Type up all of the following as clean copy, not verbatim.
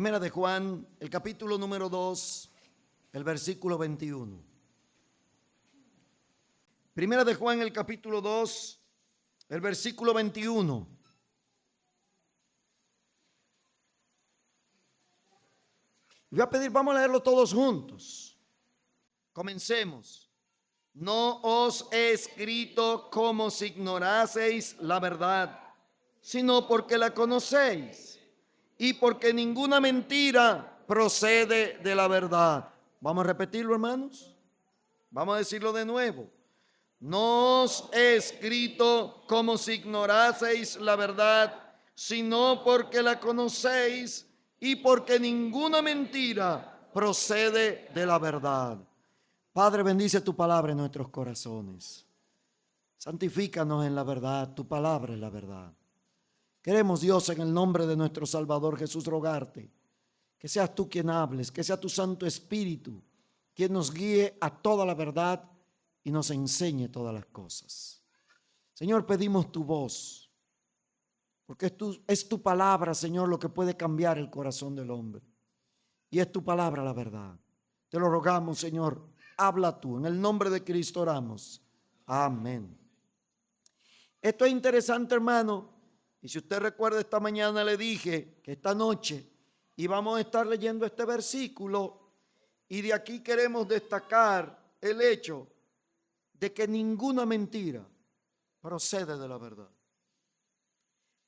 Primera de Juan, el capítulo número 2, el versículo 21. Primera de Juan, el capítulo 2, el versículo 21. Voy a pedir, vamos a leerlo todos juntos. Comencemos. No os he escrito como si ignoraseis la verdad, sino porque la conocéis y porque ninguna mentira procede de la verdad. Vamos a repetirlo, hermanos. Vamos a decirlo de nuevo. No os he escrito como si ignoraseis la verdad, sino porque la conocéis y porque ninguna mentira procede de la verdad. Padre, bendice tu palabra en nuestros corazones. Santifícanos en la verdad, tu palabra es la verdad. Queremos, Dios, en el nombre de nuestro Salvador Jesús, rogarte que seas tú quien hables, que sea tu Santo Espíritu quien nos guíe a toda la verdad y nos enseñe todas las cosas. Señor, pedimos tu voz, porque es tu palabra, Señor, lo que puede cambiar el corazón del hombre. Y es tu palabra la verdad. Te lo rogamos, Señor, habla tú. En el nombre de Cristo oramos. Amén. Esto es interesante, hermano. Y si usted recuerda, esta mañana le dije que esta noche íbamos a estar leyendo este versículo. Y de aquí queremos destacar el hecho de que ninguna mentira procede de la verdad.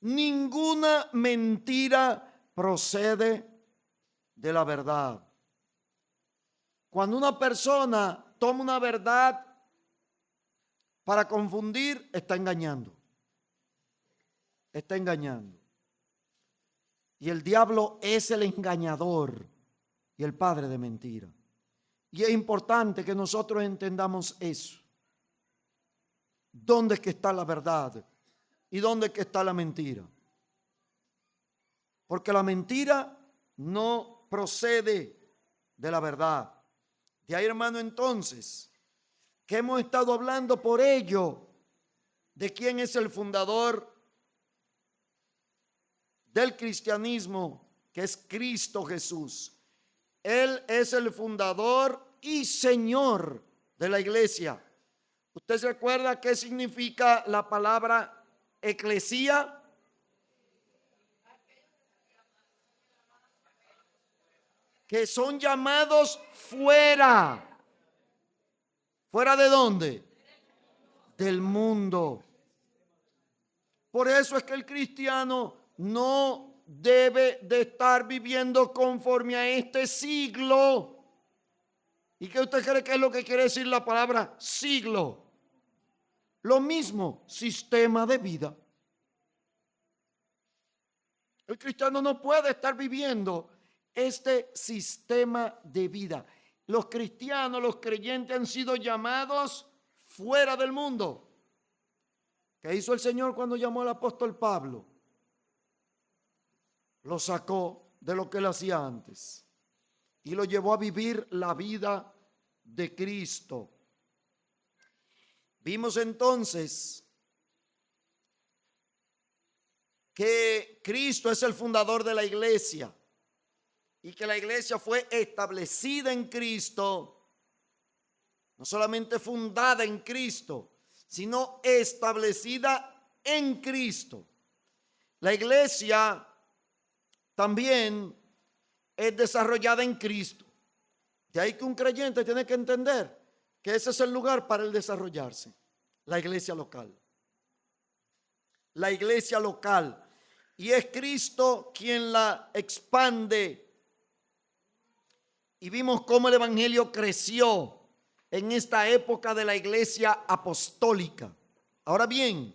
Ninguna mentira procede de la verdad. Cuando una persona toma una verdad para confundir, está engañando. Está engañando. Y el diablo es el engañador y el padre de mentira. Y es importante que nosotros entendamos eso. ¿Dónde es que está la verdad? ¿Y dónde es que está la mentira? Porque la mentira no procede de la verdad. De ahí, hermano, entonces, que hemos estado hablando por ello de quién es el fundador del cristianismo, que es Cristo Jesús. Él es el fundador y Señor de la iglesia. ¿Usted se acuerda qué significa la palabra eclesía? Que son llamados fuera. ¿Fuera de dónde? Del mundo. Por eso es que el cristiano no debe de estar viviendo conforme a este siglo. ¿Y qué usted cree que es lo que quiere decir la palabra siglo? Lo mismo, sistema de vida. El cristiano no puede estar viviendo este sistema de vida. Los cristianos, los creyentes han sido llamados fuera del mundo. ¿Qué hizo el Señor cuando llamó al apóstol Pablo? Lo sacó de lo que él hacía antes y lo llevó a vivir la vida de Cristo. Vimos entonces que Cristo es el fundador de la iglesia y que la iglesia fue establecida en Cristo, no solamente fundada en Cristo, sino establecida en Cristo. La iglesia también es desarrollada en Cristo. De ahí que un creyente tiene que entender que ese es el lugar para el desarrollarse. La iglesia local. La iglesia local. Y es Cristo quien la expande. Y vimos cómo el evangelio creció en esta época de la iglesia apostólica. Ahora bien,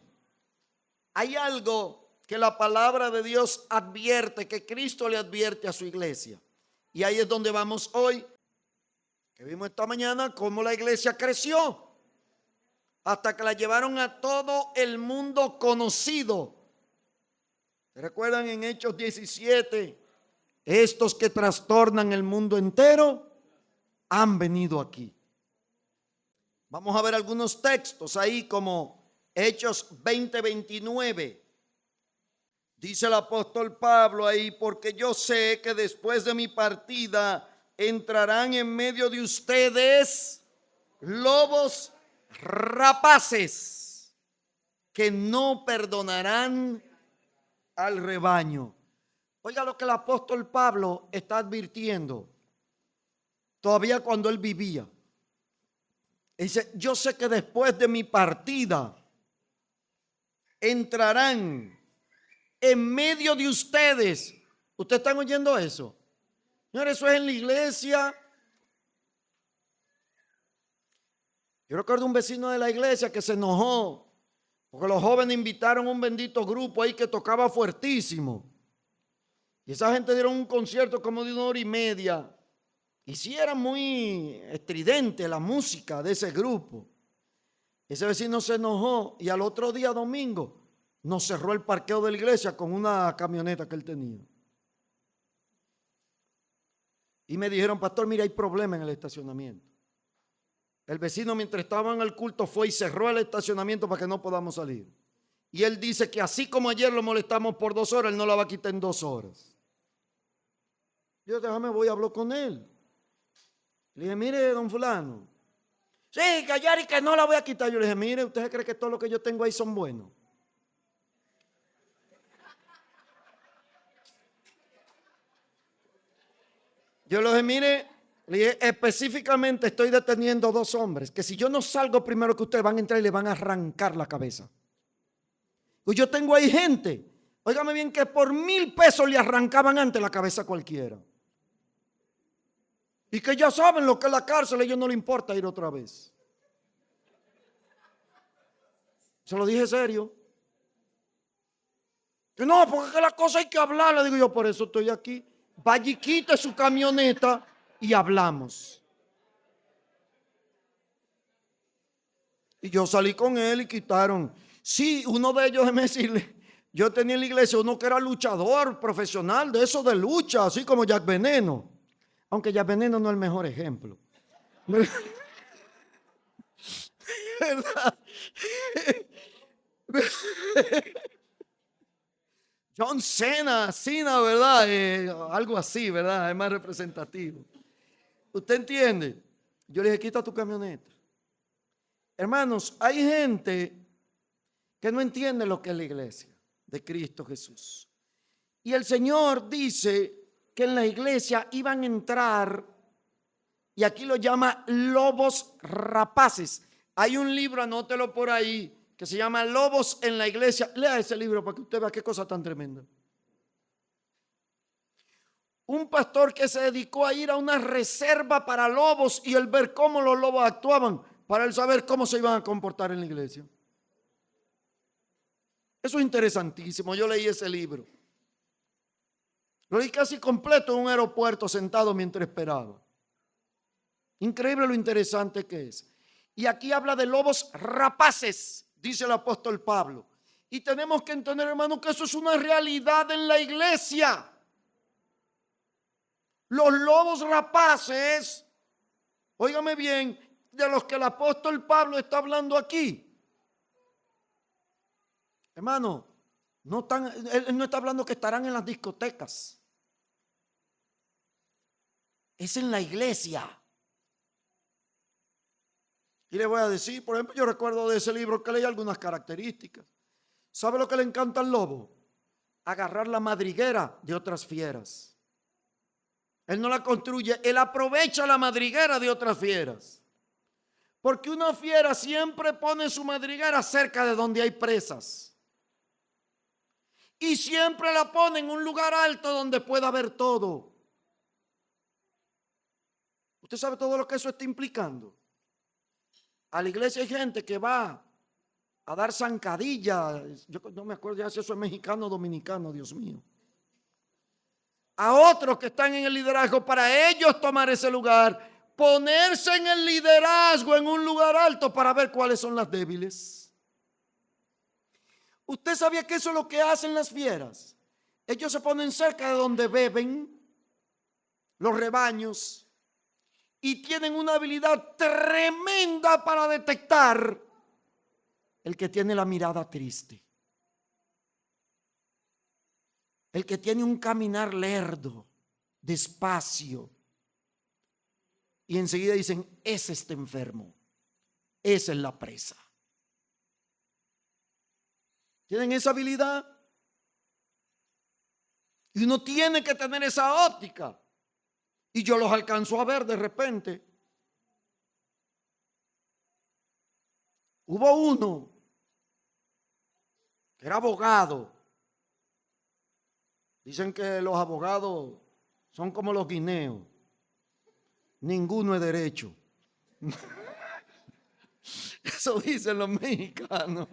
hay algo que la palabra de Dios advierte, que Cristo le advierte a su iglesia. Y ahí es donde vamos hoy, que vimos esta mañana cómo la iglesia creció hasta que la llevaron a todo el mundo conocido. ¿Recuerdan en Hechos 17? Estos que trastornan el mundo entero han venido aquí. Vamos a ver algunos textos ahí como Hechos 20:29. Dice el apóstol Pablo ahí, porque yo sé que después de mi partida entrarán en medio de ustedes lobos rapaces que no perdonarán al rebaño. Oiga lo que el apóstol Pablo está advirtiendo todavía cuando él vivía. Dice, yo sé que después de mi partida entrarán en medio de ustedes. ¿Ustedes están oyendo eso? Señores, eso es en la iglesia. Yo recuerdo un vecino de la iglesia que se enojó porque los jóvenes invitaron a un bendito grupo ahí que tocaba fuertísimo. Y esa gente dieron un concierto como de 1 hora y media. Y sí era muy estridente la música de ese grupo. Ese vecino se enojó y al otro día, domingo, nos cerró el parqueo de la iglesia con una camioneta que él tenía. Y me dijeron, pastor, mira, hay problema en el estacionamiento. El vecino, mientras estaba en el culto, fue y cerró el estacionamiento para que no podamos salir. Y él dice que así como ayer lo molestamos por 2 horas, él no la va a quitar en 2 horas. Yo, déjame, voy a hablar con él. Le dije, mire, don fulano. Sí, callar y que no la voy a quitar. Yo le dije, mire, ¿usted cree que todo lo que yo tengo ahí son buenos? Yo le dije, mire, le dije, específicamente estoy deteniendo 2 hombres, que si yo no salgo primero que ustedes van a entrar y le van a arrancar la cabeza. Pues yo tengo ahí gente, óigame bien, que por 1,000 pesos le arrancaban antes la cabeza a cualquiera. Y que ya saben lo que es la cárcel, a ellos no les importa ir otra vez. Se lo dije serio. Que no, porque la cosa hay que hablar. Le digo yo, por eso estoy aquí. Vaya y quite su camioneta y hablamos. Y yo salí con él y quitaron. Sí, uno de ellos, déjeme decirle, yo tenía en la iglesia uno que era luchador profesional de eso de lucha, así como Jack Veneno. Aunque Jack Veneno no es el mejor ejemplo. ¿Verdad? John Cena, ¿verdad? Algo así, ¿verdad? Es más representativo. ¿Usted entiende? Yo le dije, quita tu camioneta. Hermanos, hay gente que no entiende lo que es la iglesia de Cristo Jesús. Y el Señor dice que en la iglesia iban a entrar, y aquí lo llama lobos rapaces. Hay un libro, anótelo por ahí, que se llama Lobos en la Iglesia. Lea ese libro para que usted vea qué cosa tan tremenda. Un pastor que se dedicó a ir a una reserva para lobos y el ver cómo los lobos actuaban, para él saber cómo se iban a comportar en la iglesia. Eso es interesantísimo. Yo leí ese libro. Lo leí casi completo en un aeropuerto sentado mientras esperaba. Increíble lo interesante que es. Y aquí habla de lobos rapaces, dice el apóstol Pablo. Y tenemos que entender, hermano, que eso es una realidad en la iglesia. Los lobos rapaces, óigame bien, de los que el apóstol Pablo está hablando aquí. Hermano, él no está hablando que estarán en las discotecas. Es en la iglesia. Y le voy a decir, por ejemplo, yo recuerdo de ese libro que leí algunas características. ¿Sabe lo que le encanta al lobo? Agarrar la madriguera de otras fieras. Él no la construye, él aprovecha la madriguera de otras fieras. Porque una fiera siempre pone su madriguera cerca de donde hay presas. Y siempre la pone en un lugar alto donde pueda ver todo. ¿Usted sabe todo lo que eso está implicando? A la iglesia hay gente que va a dar zancadilla. Yo no me acuerdo ya si eso es mexicano o dominicano, Dios mío. A otros que están en el liderazgo para ellos tomar ese lugar, ponerse en el liderazgo en un lugar alto para ver cuáles son las débiles. ¿Usted sabía que eso es lo que hacen las fieras? Ellos se ponen cerca de donde beben los rebaños y tienen una habilidad tremenda para detectar el que tiene la mirada triste. el que tiene un caminar lerdo, despacio, y enseguida dicen, ese está enfermo, esa es la presa. ¿Tienen esa habilidad? Y uno tiene que tener esa óptica. Y yo los alcanzo a ver de repente. Hubo uno que era abogado. Dicen que los abogados son como los guineos. Ninguno es derecho. Eso dicen los mexicanos.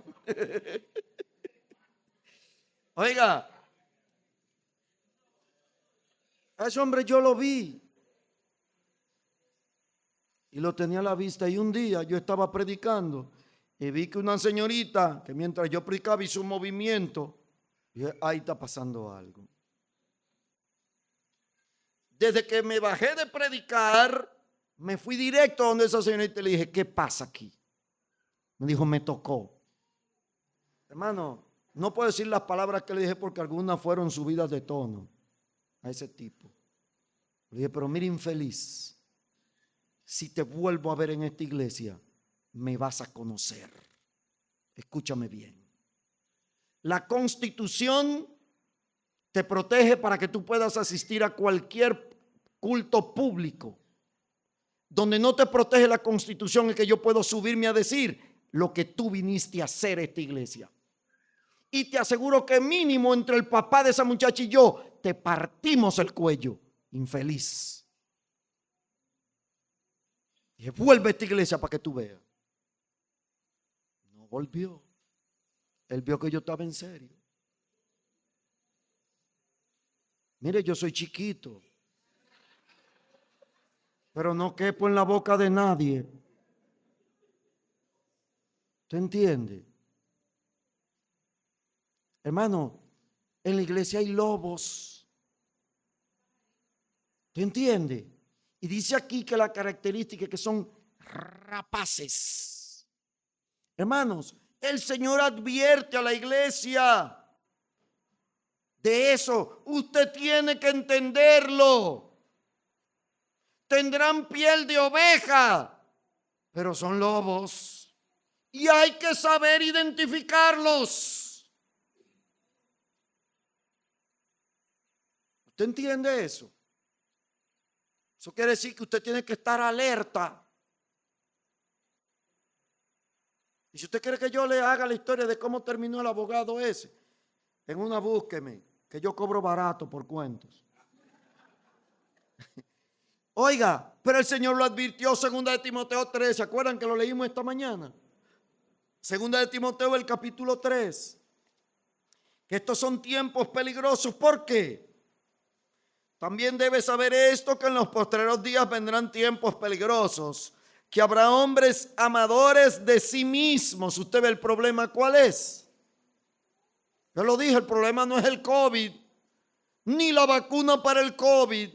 Oiga, a ese hombre yo lo vi y lo tenía a la vista. Y un día yo estaba predicando y vi que una señorita, que mientras yo predicaba hizo un movimiento, y dije, ahí está pasando algo. Desde que me bajé de predicar, me fui directo a donde esa señorita y le dije, ¿qué pasa aquí? Me dijo, me tocó. Hermano, no puedo decir las palabras que le dije porque algunas fueron subidas de tono a ese tipo. Le dije, pero mira, infeliz, si te vuelvo a ver en esta iglesia, me vas a conocer. Escúchame bien. La Constitución te protege para que tú puedas asistir a cualquier culto público. Donde no te protege la Constitución es que yo puedo subirme a decir lo que tú viniste a hacer a esta iglesia. Y te aseguro que mínimo entre el papá de esa muchacha y yo te partimos el cuello, infeliz. Dije, vuelve a esta iglesia para que tú veas. No volvió. Él vio que yo estaba en serio. Mire, yo soy chiquito, pero no quepo en la boca de nadie. ¿Usted entiende? Hermano, en la iglesia hay lobos. ¿Usted entiende? Y dice aquí que la característica es que son rapaces. Hermanos, el Señor advierte a la iglesia de eso. Usted tiene que entenderlo. Tendrán piel de oveja, pero son lobos. Y hay que saber identificarlos. ¿Usted entiende eso? Eso quiere decir que usted tiene que estar alerta. Y si usted quiere que yo le haga la historia de cómo terminó el abogado ese, en una búsqueme, que yo cobro barato por cuentos. Oiga, pero el Señor lo advirtió, 2 de Timoteo 3, ¿se acuerdan que lo leímos esta mañana? 2 de Timoteo, el capítulo 3, que estos son tiempos peligrosos. ¿Por qué? También debes saber esto, que en los postreros días vendrán tiempos peligrosos, que habrá hombres amadores de sí mismos. Usted ve el problema, ¿cuál es? Yo lo dije, el problema no es el COVID, ni la vacuna para el COVID.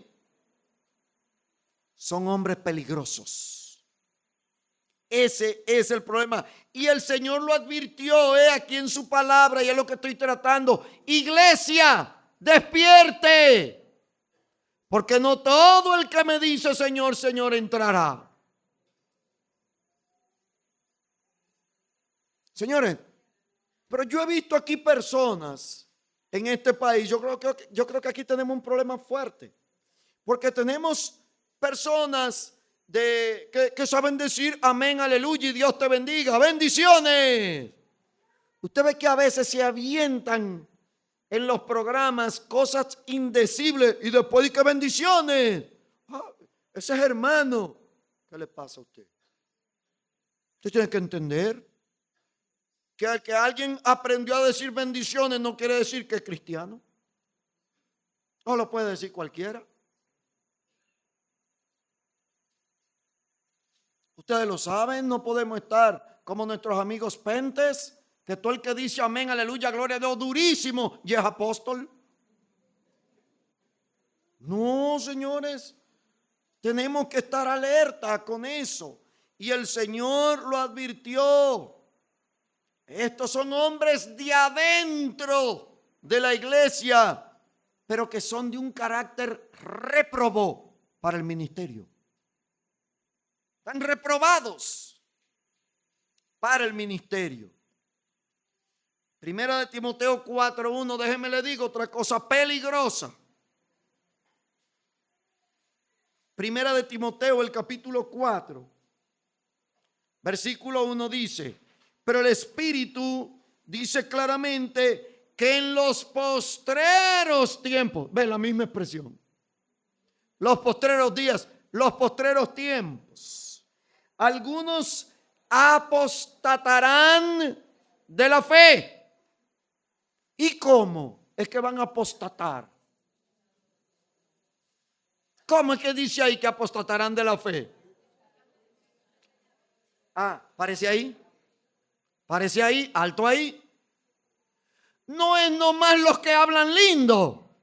Son hombres peligrosos. Ese es el problema. Y el Señor lo advirtió, aquí en su palabra, y es lo que estoy tratando. Iglesia, despierte. Porque no todo el que me dice Señor, Señor entrará. Señores, pero yo he visto aquí personas en este país. Yo creo que aquí tenemos un problema fuerte. Porque tenemos personas que saben decir amén, aleluya y Dios te bendiga. Bendiciones. Usted ve que a veces se avientan en los programas cosas indecibles y después dice que bendiciones. Ese es hermano. ¿Qué le pasa a usted? Usted tiene que entender que al que alguien aprendió a decir bendiciones no quiere decir que es cristiano. No lo puede decir cualquiera. Ustedes lo saben, no podemos estar como nuestros amigos pentes, que todo el que dice amén, aleluya, gloria a Dios, durísimo, y es apóstol. No, señores, tenemos que estar alerta con eso. Y el Señor lo advirtió. Estos son hombres de adentro de la iglesia pero que son de un carácter réprobo para el ministerio. Están reprobados para el ministerio. Primera de Timoteo 4:1, déjeme le digo otra cosa peligrosa. Primera de Timoteo, el capítulo 4, versículo 1 dice: pero el Espíritu dice claramente que en los postreros tiempos, ven la misma expresión, los postreros días, los postreros tiempos, algunos apostatarán de la fe. ¿Y cómo es que van a apostatar? ¿Cómo es que dice ahí que apostatarán de la fe? ¿Parece ahí? ¿Parece ahí? ¿Alto ahí? No es nomás los que hablan lindo.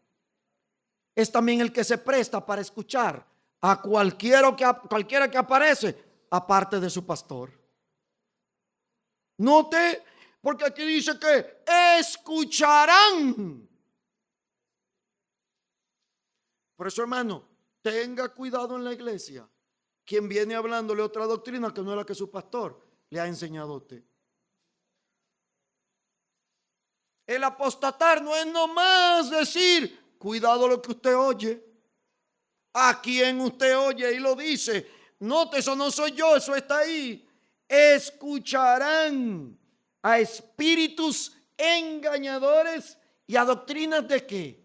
Es también el que se presta para escuchar a cualquiera que aparece, aparte de su pastor. Note, porque aquí dice que escucharán. Por eso, hermano, tenga cuidado en la iglesia. Quien viene hablándole otra doctrina que no es la que su pastor le ha enseñado a usted. El apostatar no es nomás decir, cuidado lo que usted oye. A quien usted oye y lo dice. Note, eso no soy yo, eso está ahí. Escucharán a espíritus engañadores y a doctrinas de qué.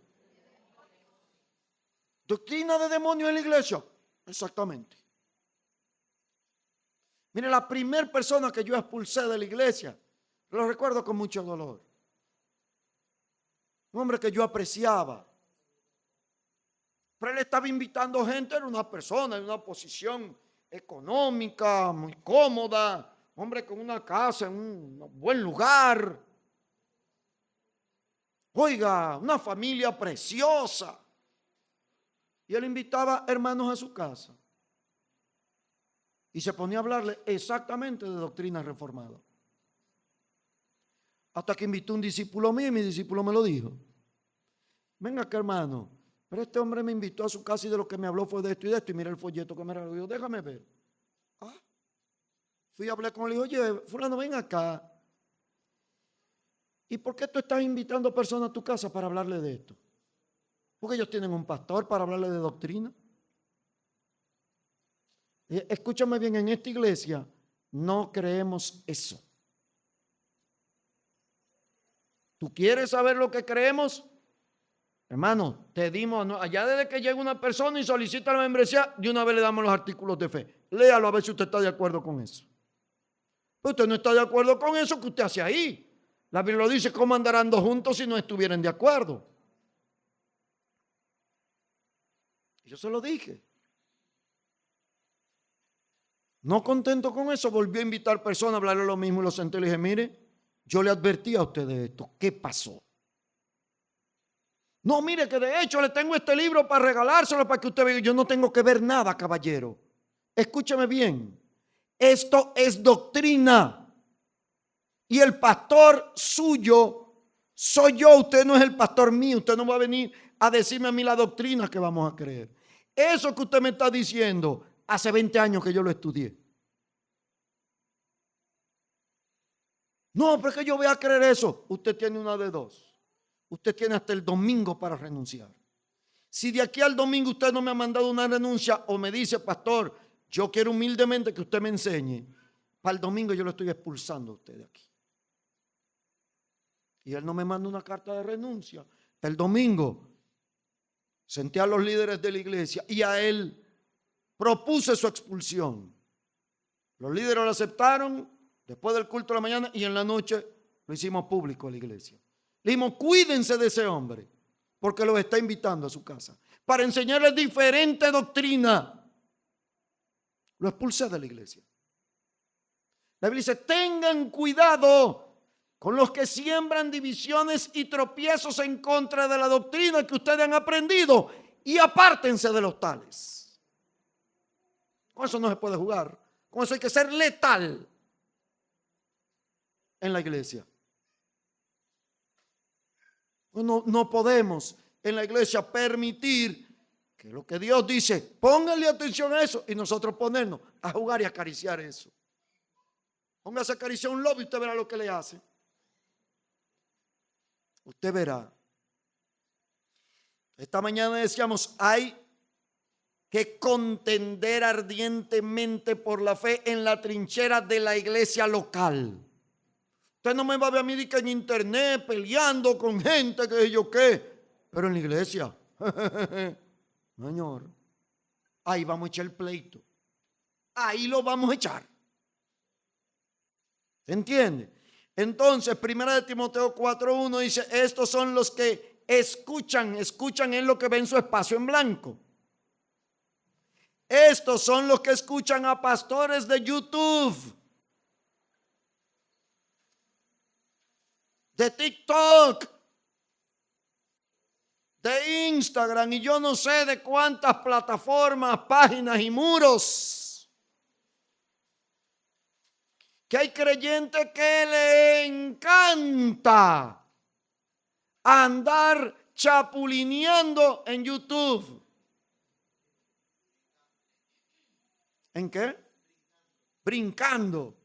Doctrina de demonios en la iglesia. Exactamente. Mire, la primera persona que yo expulsé de la iglesia, lo recuerdo con mucho dolor. Un hombre que yo apreciaba. Pero él estaba invitando gente, era una persona en una posición económica, muy cómoda, hombre con una casa en un buen lugar. Oiga, una familia preciosa. Y él invitaba hermanos a su casa. Y se ponía a hablarle exactamente de doctrina reformada. Hasta que invitó un discípulo mío y mi discípulo me lo dijo. Venga acá, hermano, pero este hombre me invitó a su casa y de lo que me habló fue de esto y de esto. Y mira el folleto que me regaló. Déjame ver. Fui a hablar con él y dije, oye, fulano, ven acá. ¿Y por qué tú estás invitando personas a tu casa para hablarle de esto? Porque ellos tienen un pastor para hablarle de doctrina. Escúchame bien, en esta iglesia no creemos eso. ¿Tú quieres saber lo que creemos? Hermano, te dimos, allá desde que llega una persona y solicita la membresía, de una vez le damos los artículos de fe. Léalo a ver si usted está de acuerdo con eso. Pero usted no está de acuerdo con eso, ¿qué usted hace ahí? La Biblia dice, ¿cómo andarán dos juntos si no estuvieran de acuerdo? Yo se lo dije. No contento con eso, volvió a invitar personas a hablarle lo mismo y lo senté y le dije, mire, yo le advertí a usted de esto. ¿Qué pasó? No, mire que de hecho le tengo este libro para regalárselo para que usted vea. Yo no tengo que ver nada, caballero. Escúcheme bien. Esto es doctrina. Y el pastor suyo soy yo. Usted no es el pastor mío. Usted no va a venir a decirme a mí la doctrina que vamos a creer. Eso que usted me está diciendo, hace 20 años que yo lo estudié. No, pero es que yo voy a creer eso. Usted tiene una de dos. Usted tiene hasta el domingo para renunciar. Si de aquí al domingo usted no me ha mandado una renuncia o me dice, pastor, yo quiero humildemente que usted me enseñe, para el domingo yo lo estoy expulsando a usted de aquí. Y él no me manda una carta de renuncia. El domingo senté a los líderes de la iglesia y a él propuse su expulsión. Los líderes lo aceptaron después del culto de la mañana y en la noche lo hicimos público en la iglesia. Le dijimos, cuídense de ese hombre, porque los está invitando a su casa para enseñarles diferente doctrina. Lo expulsé de la iglesia. La Biblia dice, tengan cuidado con los que siembran divisiones y tropiezos en contra de la doctrina que ustedes han aprendido y apártense de los tales. Con eso no se puede jugar. Con eso hay que ser letal en la iglesia. No podemos en la iglesia permitir que lo que Dios dice, pónganle atención a eso, y nosotros ponernos a jugar y acariciar eso. Póngase a acariciar un lobo y usted verá lo que le hace. Usted verá. Esta mañana decíamos, hay que contender ardientemente por la fe en la trinchera de la iglesia local. Usted no me va a ver a mí que en internet peleando con gente que yo qué, pero en la iglesia, señor, ahí vamos a echar el pleito. Ahí lo vamos a echar. ¿Se entiende? Entonces, 1 Timoteo 4:1 dice, estos son los que escuchan en lo que ven su espacio en blanco. Estos son los que escuchan a pastores de YouTube, de TikTok, de Instagram y yo no sé de cuántas plataformas, páginas y muros. Que hay creyentes que le encanta andar chapulineando en YouTube. ¿En qué? Brincando.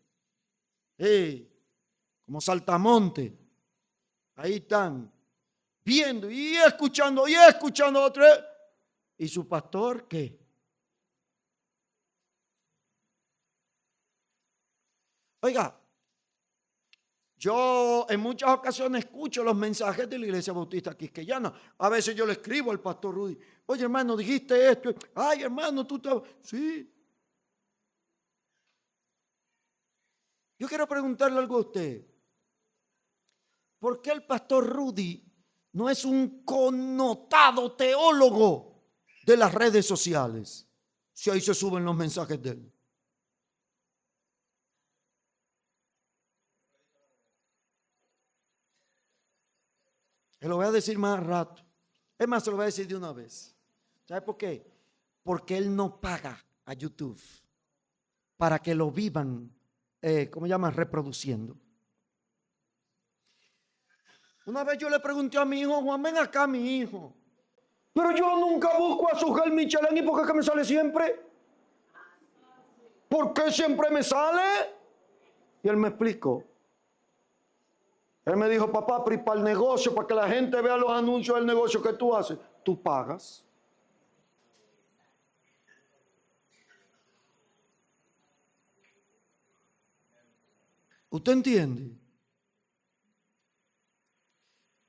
Como saltamonte. Ahí están. Viendo y escuchando otra vez. ¿Y su pastor qué? Oiga, yo en muchas ocasiones escucho los mensajes de la Iglesia Bautista Quisqueyana. A veces yo le escribo al pastor Rudy. Oye, hermano, dijiste esto. Ay, hermano, tú estás... Sí. Yo quiero preguntarle algo a usted. ¿Por qué el pastor Rudy no es un connotado teólogo de las redes sociales? Si ahí se suben los mensajes de él. Se lo voy a decir más rato. Es más, se lo voy a decir de una vez. ¿Sabe por qué? Porque él no paga a YouTube para que lo vivan, ¿cómo se llama? Reproduciendo. Una vez yo le pregunté a mi hijo, Juan, ven acá, mi hijo. Pero yo nunca busco a Sujel Michelén, ¿y por qué es que me sale siempre? ¿Por qué siempre me sale? Y él me explicó. Él me dijo, papá, pero para el negocio, para que la gente vea los anuncios del negocio que tú haces, tú pagas. ¿Usted entiende?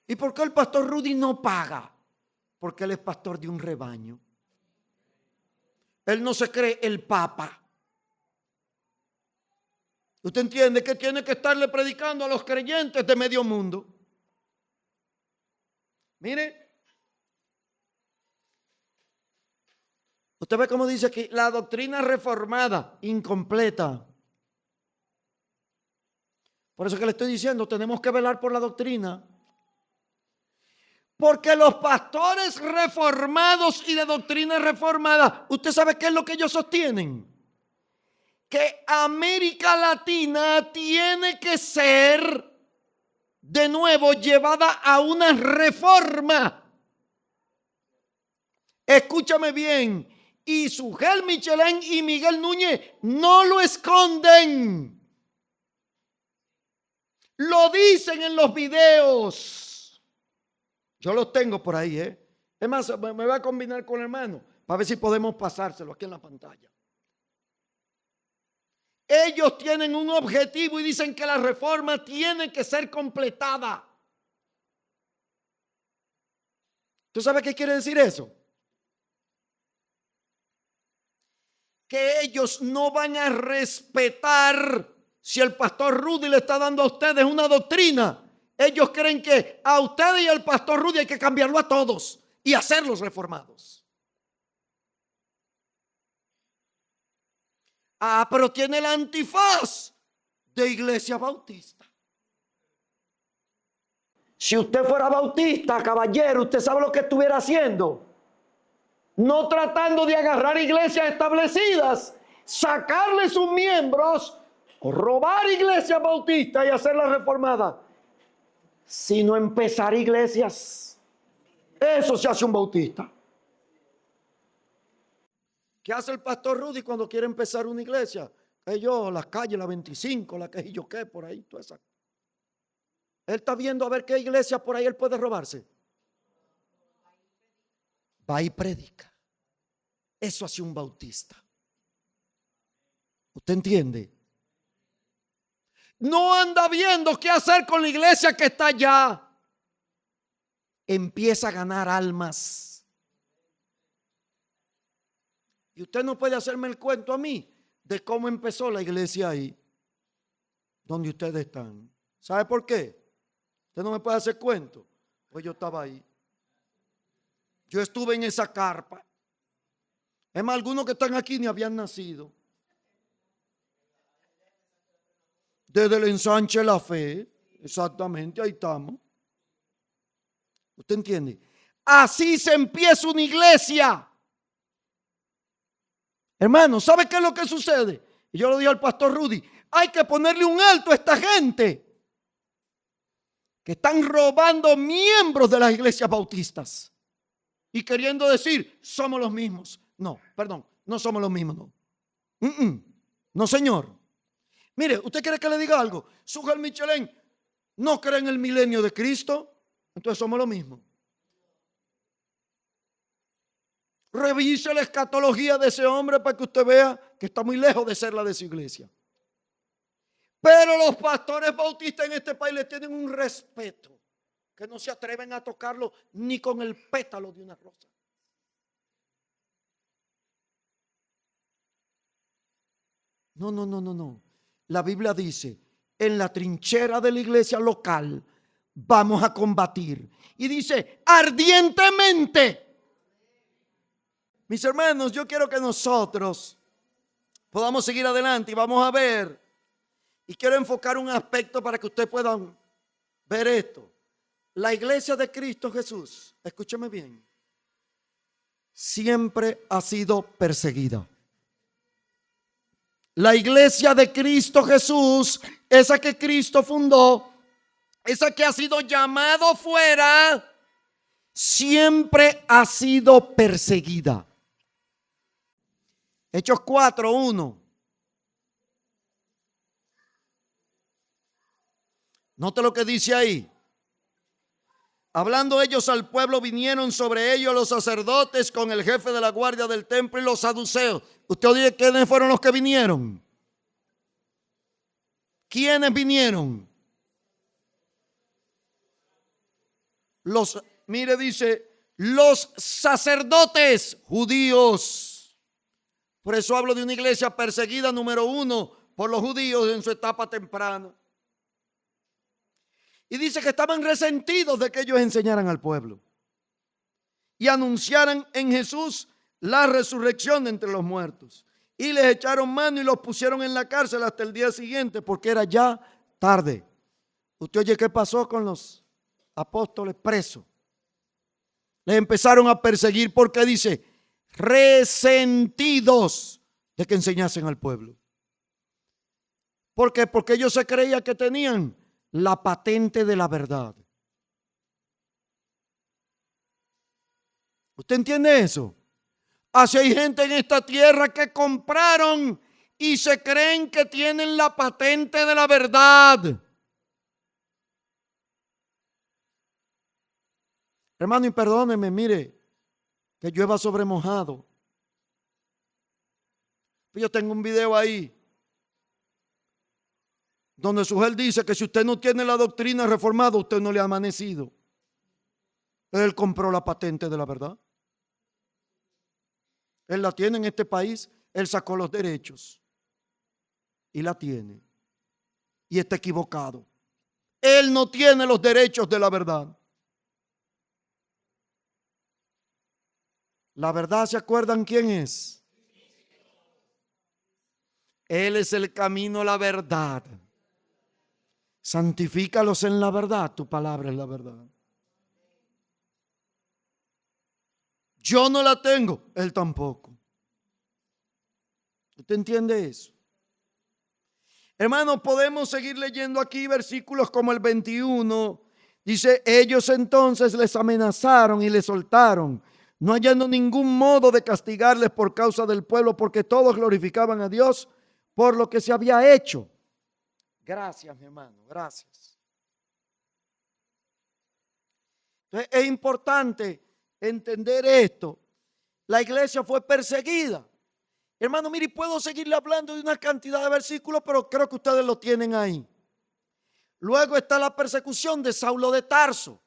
¿Y por qué el pastor Rudy no paga? Porque él es pastor de un rebaño. Él no se cree el papa. ¿Usted entiende que tiene que estarle predicando a los creyentes de medio mundo? Mire. Usted ve cómo dice aquí, la doctrina reformada, incompleta. Por eso que le estoy diciendo, tenemos que velar por la doctrina. Porque los pastores reformados y de doctrina reformada, ¿usted sabe qué es lo que ellos sostienen? Que América Latina tiene que ser de nuevo llevada a una reforma. Escúchame bien, y Sujel Michelén y Miguel Núñez no lo esconden. Lo dicen en los videos. Yo los tengo por ahí, Es más, me voy a combinar con el hermano para ver si podemos pasárselo aquí en la pantalla. Ellos tienen un objetivo y dicen que la reforma tiene que ser completada. ¿Tú sabes qué quiere decir eso? Que ellos no van a respetar si el pastor Rudy le está dando a ustedes una doctrina. Ellos creen que a ustedes y al pastor Rudy hay que cambiarlo a todos y hacerlos reformados. Ah, pero tiene el antifaz de Iglesia Bautista. Si usted fuera bautista, caballero, usted sabe lo que estuviera haciendo. No tratando de agarrar iglesias establecidas, sacarle sus miembros, robar iglesias bautistas y hacerlas reformadas, sino empezar iglesias. Eso se hace un bautista. ¿Qué hace el pastor Rudy cuando quiere empezar una iglesia? Ellos, las calles, la 25, la que yo qué, por ahí, toda esa. Él está viendo a ver qué iglesia por ahí él puede robarse. Va y predica. Eso hace un bautista. ¿Usted entiende? No anda viendo qué hacer con la iglesia que está allá. Empieza a ganar almas. Y usted no puede hacerme el cuento a mí de cómo empezó la iglesia ahí, donde ustedes están. ¿Sabe por qué? Usted no me puede hacer cuento. Pues yo estaba ahí. Yo estuve en esa carpa. Es más, algunos que están aquí ni habían nacido. Desde el ensanche de la fe. Exactamente, ahí estamos. ¿Usted entiende? Así se empieza una iglesia. Hermano, ¿sabe qué es lo que sucede? Y yo lo dije al pastor Rudy. Hay que ponerle un alto a esta gente que están robando miembros de las iglesias bautistas y queriendo decir, somos los mismos. No, perdón, no somos los mismos, no. No, señor. Mire, ¿usted quiere que le diga algo? Sujal Michelén no cree en el milenio de Cristo, entonces somos lo mismo. Revise la escatología de ese hombre para que usted vea que está muy lejos de ser la de su iglesia. Pero los pastores bautistas en este país le tienen un respeto que no se atreven a tocarlo ni con el pétalo de una rosa. No. La Biblia dice, en la trinchera de la iglesia local vamos a combatir. Y dice, ardientemente. Mis hermanos, yo quiero que nosotros podamos seguir adelante y vamos a ver. Y quiero enfocar un aspecto para que ustedes puedan ver esto. La iglesia de Cristo Jesús, escúcheme bien, siempre ha sido perseguida. La iglesia de Cristo Jesús, esa que Cristo fundó, esa que ha sido llamado fuera, siempre ha sido perseguida. Hechos 4:1. Note lo que dice ahí. Hablando ellos al pueblo, vinieron sobre ellos los sacerdotes con el jefe de la guardia del templo y los saduceos. ¿Usted oye quiénes fueron los que vinieron? ¿Quiénes vinieron? Mire, dice, los sacerdotes judíos. Por eso hablo de una iglesia perseguida, número 1, por los judíos en su etapa temprana. Y dice que estaban resentidos de que ellos enseñaran al pueblo y anunciaran en Jesús la resurrección de entre los muertos. Y les echaron mano y los pusieron en la cárcel hasta el día siguiente porque era ya tarde. ¿Usted oye qué pasó con los apóstoles presos? Les empezaron a perseguir porque dice, resentidos de que enseñasen al pueblo. ¿Por qué? Porque ellos se creían que tenían la patente de la verdad. ¿Usted entiende eso? Así hay gente en esta tierra que compraron y se creen que tienen la patente de la verdad. Hermano, y perdóneme, mire, que llueva sobre mojado. Yo tengo un video ahí donde Sujel dice que si usted no tiene la doctrina reformada, usted no le ha amanecido. Él compró la patente de la verdad. Él la tiene en este país. Él sacó los derechos y la tiene. Y está equivocado. Él no tiene los derechos de la verdad. La verdad, ¿se acuerdan quién es? Él es el camino, la verdad. Santifícalos en la verdad, tu palabra es la verdad. Yo no la tengo, él tampoco. ¿Usted entiende eso? Hermanos, podemos seguir leyendo aquí versículos como el 21. Dice, ellos entonces les amenazaron y les soltaron, no hallando ningún modo de castigarles por causa del pueblo, porque todos glorificaban a Dios por lo que se había hecho. Gracias, mi hermano, gracias. Entonces, es importante entender esto. La iglesia fue perseguida. Hermano, mire, puedo seguirle hablando de una cantidad de versículos, pero creo que ustedes lo tienen ahí. Luego está la persecución de Saulo de Tarso,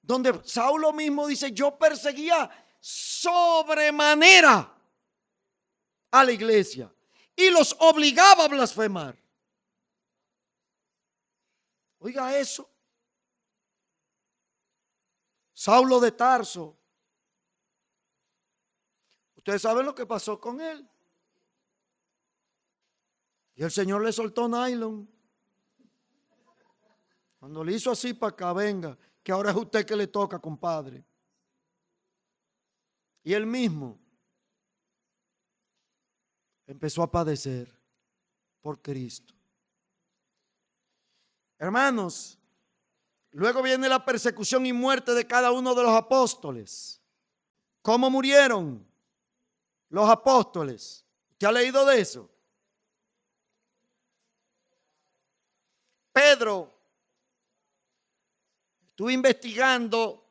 donde Saulo mismo dice, yo perseguía sobremanera a la iglesia y los obligaba a blasfemar. Oiga eso. Saulo de Tarso. Ustedes saben lo que pasó con él. Y el Señor le soltó nylon. Cuando le hizo así para acá, venga, que ahora es usted que le toca, compadre. Y él mismo empezó a padecer por Cristo. Hermanos, luego viene la persecución y muerte de cada uno de los apóstoles. ¿Cómo murieron los apóstoles? ¿Usted ha leído de eso? Pedro estuvo investigando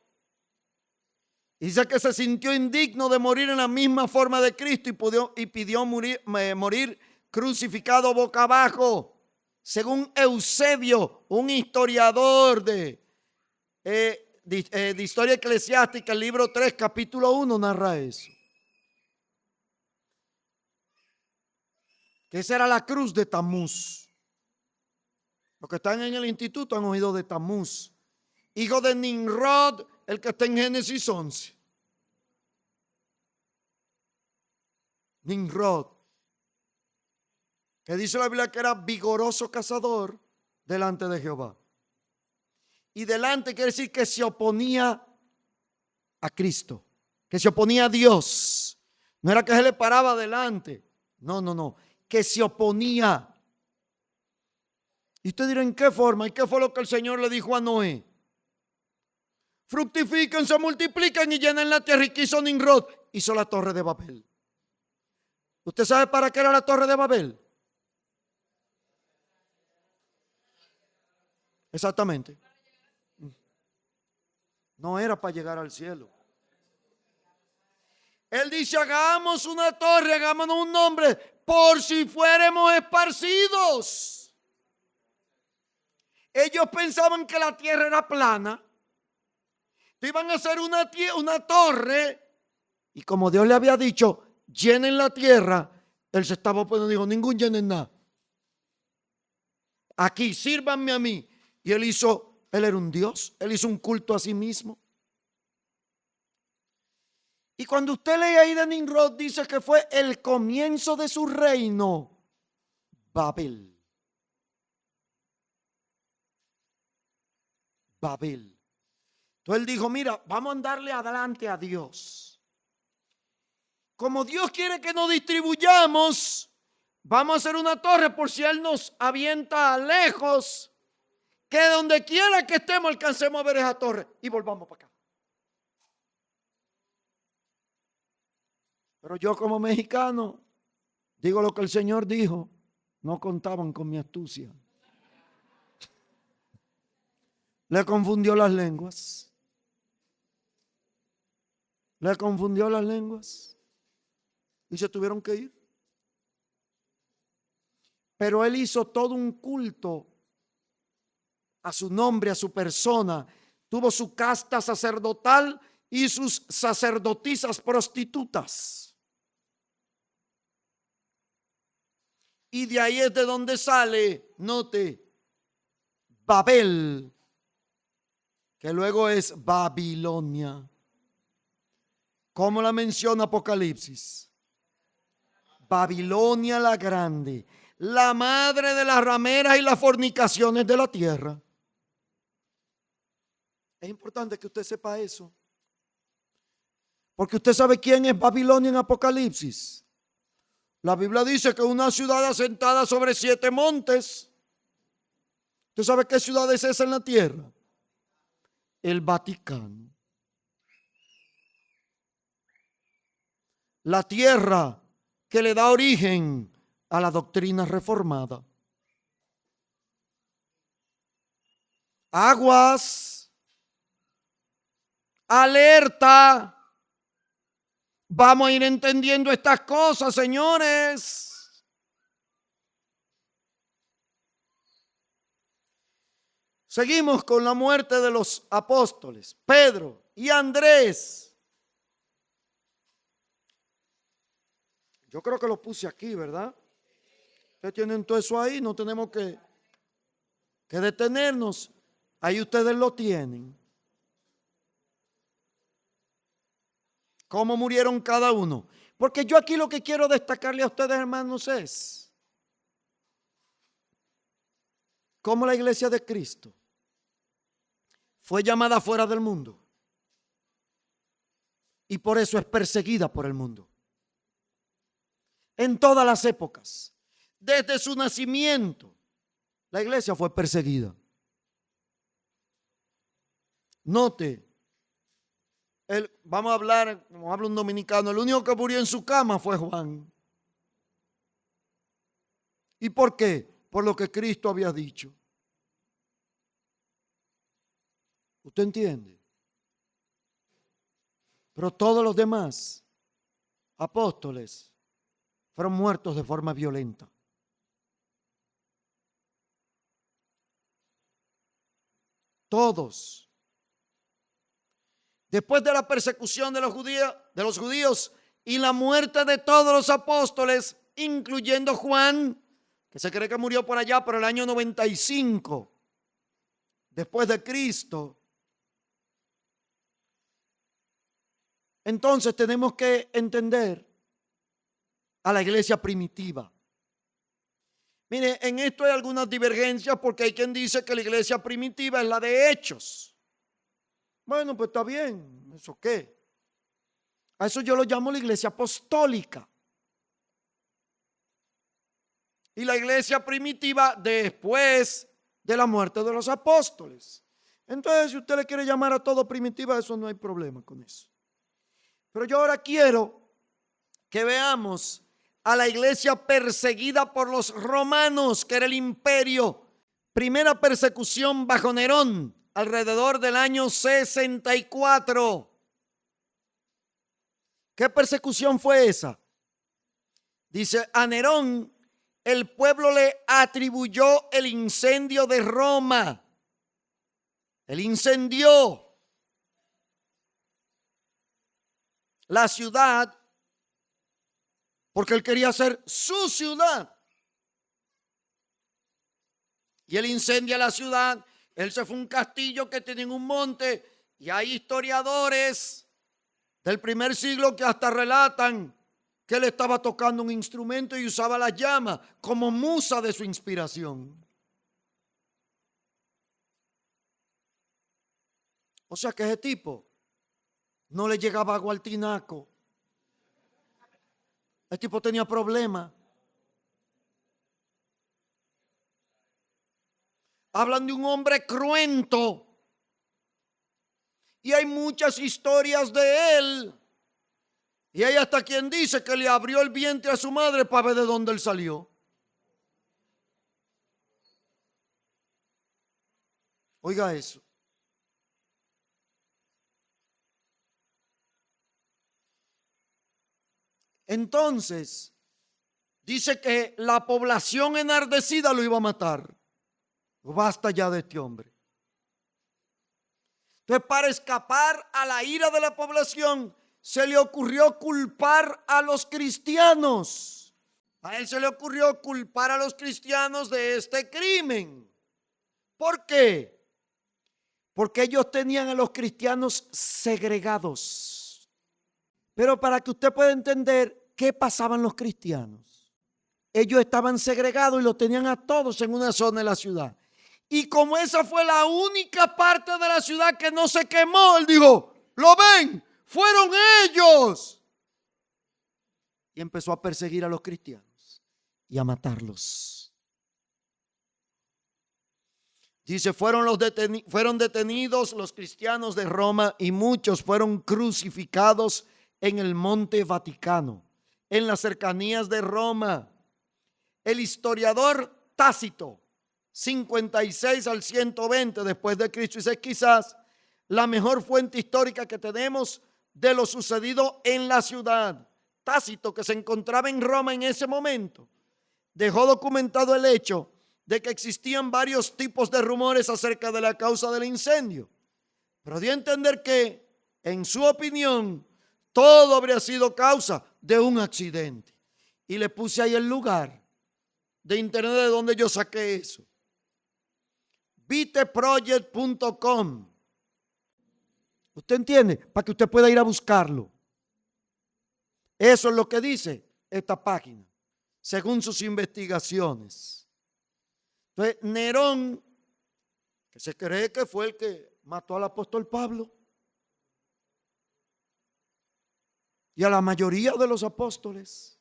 y dice que se sintió indigno de morir en la misma forma de Cristo y pidió morir crucificado boca abajo. Según Eusebio, un historiador de historia eclesiástica, el libro 3, capítulo 1, narra eso. Que esa era la cruz de Tamuz. Los que están en el instituto han oído de Tamuz, hijo de Nimrod, el que está en Génesis 11. Nimrod, que dice la Biblia que era vigoroso cazador delante de Jehová. Y delante quiere decir que se oponía a Cristo, que se oponía a Dios. No era que se le paraba delante, no, que se oponía. Y usted dirá, ¿en qué forma? ¿Y qué fue lo que el Señor le dijo a Noé? Fructifiquen, se multipliquen y llenen la tierra. ¿Y qué hizo Nimrod? Hizo la torre de Babel. ¿Usted sabe para qué era la torre de Babel? Exactamente. No era para llegar al cielo. Él dice, hagamos una torre, hagámonos un nombre, por si fuéramos esparcidos. Ellos pensaban que la tierra era plana. Iban a hacer una torre. Y como Dios le había dicho, llenen la tierra, él se estaba oponiendo, dijo, ningún llenen nada. Aquí, sírvanme a mí. Y él era un Dios, él hizo un culto a sí mismo. Y cuando usted lee ahí de Nimrod, dice que fue el comienzo de su reino, Babel. Babel. Entonces él dijo, mira, vamos a darle adelante a Dios. Como Dios quiere que nos distribuyamos, vamos a hacer una torre por si Él nos avienta lejos, que donde quiera que estemos alcancemos a ver esa torre y volvamos para acá. Pero yo como mexicano digo lo que el Señor dijo, no contaban con mi astucia. Le confundió las lenguas. Le confundió las lenguas. Y se tuvieron que ir. Pero él hizo todo un culto a su nombre, a su persona. Tuvo su casta sacerdotal y sus sacerdotisas prostitutas. Y de ahí es de donde sale, note, Babel, que luego es Babilonia. ¿Cómo la menciona Apocalipsis? Babilonia la grande, la madre de las rameras y las fornicaciones de la tierra. Es importante que usted sepa eso. Porque usted sabe quién es Babilonia en Apocalipsis. La Biblia dice que una ciudad asentada sobre 7 montes. ¿Usted sabe qué ciudad es esa en la tierra? el Vaticano. La tierra que le da origen a la doctrina reformada. Aguas, alerta. Vamos a ir entendiendo estas cosas, señores. Seguimos con la muerte de los apóstoles, Pedro y Andrés. Yo creo que lo puse aquí, ¿verdad? Ustedes tienen todo eso ahí, no tenemos que detenernos. Ahí ustedes lo tienen. ¿Cómo murieron cada uno? Porque yo aquí lo que quiero destacarle a ustedes, hermanos, es cómo la iglesia de Cristo fue llamada fuera del mundo y por eso es perseguida por el mundo. En todas las épocas, desde su nacimiento, la iglesia fue perseguida. Note, vamos a hablar, como habla un dominicano, el único que murió en su cama fue Juan. ¿Y por qué? Por lo que Cristo había dicho. ¿Usted entiende? Pero todos los demás apóstoles fueron muertos de forma violenta. Todos. Después de la persecución de los judíos y la muerte de todos los apóstoles, incluyendo Juan, que se cree que murió por allá por el año 95 después de Cristo. Entonces tenemos que entender a la iglesia primitiva. Mire, en esto hay algunas divergencias porque hay quien dice que la iglesia primitiva es la de Hechos. Bueno, pues está bien, ¿eso qué? A eso yo lo llamo la iglesia apostólica. Y la iglesia primitiva después de la muerte de los apóstoles. Entonces, si usted le quiere llamar a todo primitiva, eso no hay problema con eso. Pero yo ahora quiero que veamos a la iglesia perseguida por los romanos, que era el imperio. Primera persecución bajo Nerón, alrededor del año 64. ¿Qué persecución fue esa? Dice, a Nerón el pueblo le atribuyó el incendio de Roma. Él incendió la ciudad porque él quería hacer su ciudad. Y él incendia la ciudad. Él se fue a un castillo que tenía en un monte y hay historiadores del primer siglo que hasta relatan que él estaba tocando un instrumento y usaba las llamas como musa de su inspiración. O sea que ese tipo no le llegaba agua al tinaco. El tipo tenía problemas. Hablan de un hombre cruento. Y hay muchas historias de él. Y hay hasta quien dice que le abrió el vientre a su madre para ver de dónde él salió. Oiga eso. Entonces, dice que la población enardecida lo iba a matar. Basta ya de este hombre. Entonces, para escapar a la ira de la población, se le ocurrió culpar a los cristianos. A él se le ocurrió culpar a los cristianos de este crimen. ¿Por qué? Porque ellos tenían a los cristianos segregados. Pero para que usted pueda entender qué pasaban los cristianos, ellos estaban segregados y los tenían a todos en una zona de la ciudad. Y como esa fue la única parte de la ciudad que no se quemó, él dijo, ¿lo ven? Fueron ellos. Y empezó a perseguir a los cristianos y a matarlos. Dice, fueron detenidos los cristianos de Roma y muchos fueron crucificados en el Monte Vaticano, en las cercanías de Roma. El historiador Tácito, 56 al 120 después de Cristo, dice, quizás la mejor fuente histórica que tenemos de lo sucedido en la ciudad. Tácito, que se encontraba en Roma en ese momento, dejó documentado el hecho de que existían varios tipos de rumores acerca de la causa del incendio, pero dio a entender que, en su opinión, todo habría sido causa de un accidente. Y le puse ahí el lugar de internet de donde yo saqué eso. Viteproject.com. ¿Usted entiende? Para que usted pueda ir a buscarlo. Eso es lo que dice esta página, según sus investigaciones. Entonces, Nerón, que se cree que fue el que mató al apóstol Pablo y a la mayoría de los apóstoles.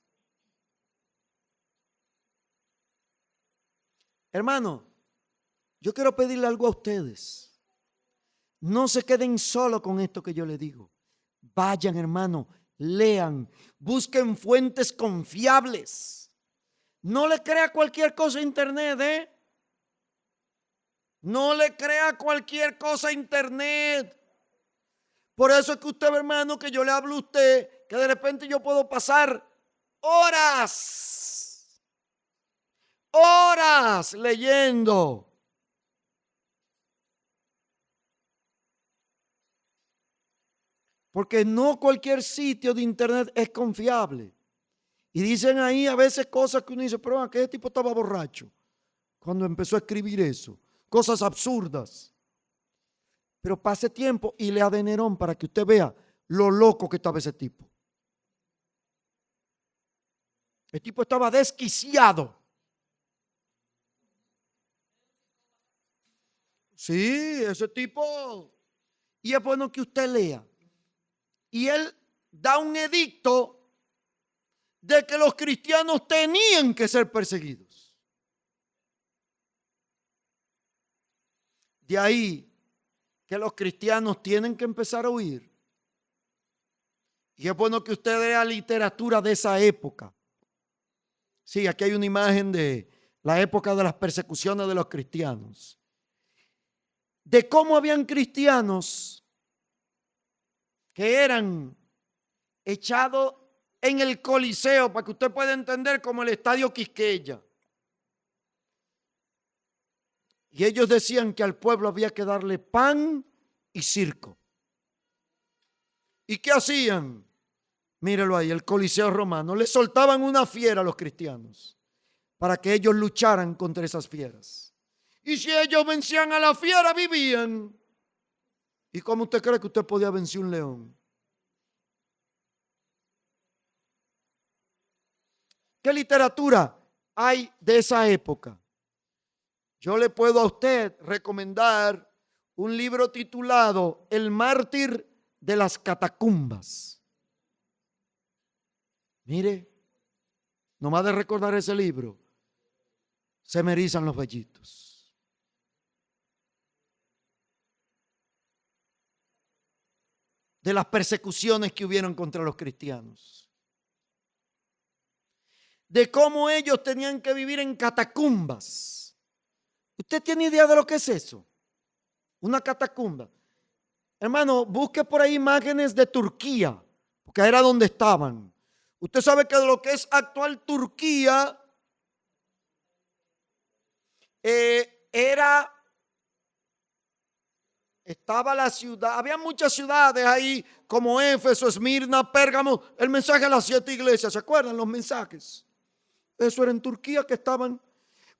Hermano, yo quiero pedirle algo a ustedes. No se queden solo con esto que yo les digo. Vayan, hermano, lean, busquen fuentes confiables. No le crea cualquier cosa a internet, ¿eh? No le crea cualquier cosa a internet. Por eso es que usted ve, hermano, que yo le hablo a usted, que de repente yo puedo pasar horas leyendo. Porque no cualquier sitio de internet es confiable. Y dicen ahí a veces cosas que uno dice, pero aquel tipo estaba borracho cuando empezó a escribir eso. Cosas absurdas. Pero pase tiempo y lea de Nerón para que usted vea lo loco que estaba ese tipo. El tipo estaba desquiciado. Sí, ese tipo. Y es bueno que usted lea. Y él da un edicto de que los cristianos tenían que ser perseguidos. De ahí que los cristianos tienen que empezar a huir. Y es bueno que usted lea literatura de esa época. Sí, aquí hay una imagen de la época de las persecuciones de los cristianos. De cómo habían cristianos que eran echados en el Coliseo, para que usted pueda entender, como el Estadio Quisqueya. Y ellos decían que al pueblo había que darle pan y circo. ¿Y qué hacían? Míralo ahí, el Coliseo romano. Le soltaban una fiera a los cristianos para que ellos lucharan contra esas fieras. Y si ellos vencían a la fiera, vivían. ¿Y cómo usted cree que usted podía vencer un león? ¿Qué literatura hay de esa época? Yo le puedo a usted recomendar un libro titulado El mártir de las catacumbas. Mire, nomás de recordar ese libro, se me erizan los vellitos. De las persecuciones que hubieron contra los cristianos. De cómo ellos tenían que vivir en catacumbas. ¿Usted tiene idea de lo que es eso? Una catacumba. Hermano, busque por ahí imágenes de Turquía, porque era donde estaban. Usted sabe que de lo que es actual Turquía, estaba la ciudad, había muchas ciudades ahí, como Éfeso, Esmirna, Pérgamo, el mensaje de las 7 iglesias, ¿se acuerdan los mensajes? Eso era en Turquía que estaban,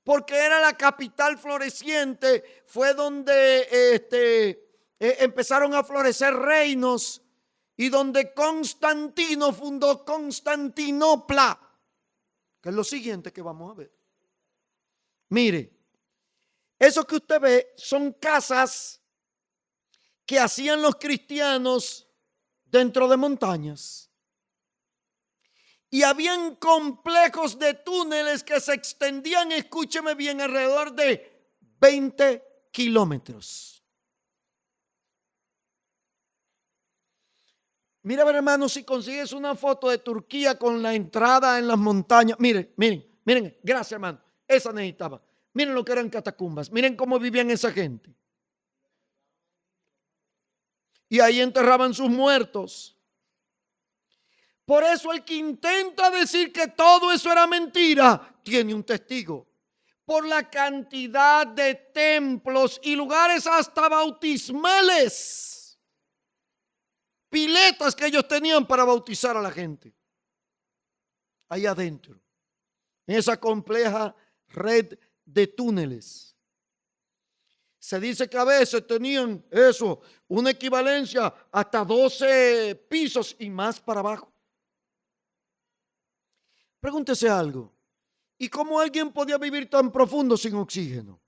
porque era la capital floreciente, fue donde empezaron a florecer reinos y donde Constantino fundó Constantinopla, que es lo siguiente que vamos a ver. Mire, eso que usted ve son casas que hacían los cristianos dentro de montañas. Y habían complejos de túneles que se extendían, escúcheme bien, alrededor de 20 kilómetros. Mira, hermano, si consigues una foto de Turquía con la entrada en las montañas. Miren, miren, miren. Gracias, hermano. Esa necesitaba. Miren lo que eran catacumbas. Miren cómo vivían esa gente. Y ahí enterraban sus muertos. Por eso el que intenta decir que todo eso era mentira, tiene un testigo. Por la cantidad de templos y lugares hasta bautismales, piletas que ellos tenían para bautizar a la gente. Ahí adentro, en esa compleja red de túneles. Se dice que a veces tenían eso, una equivalencia hasta 12 pisos y más para abajo. Pregúntese algo. ¿Y cómo alguien podía vivir tan profundo sin oxígeno?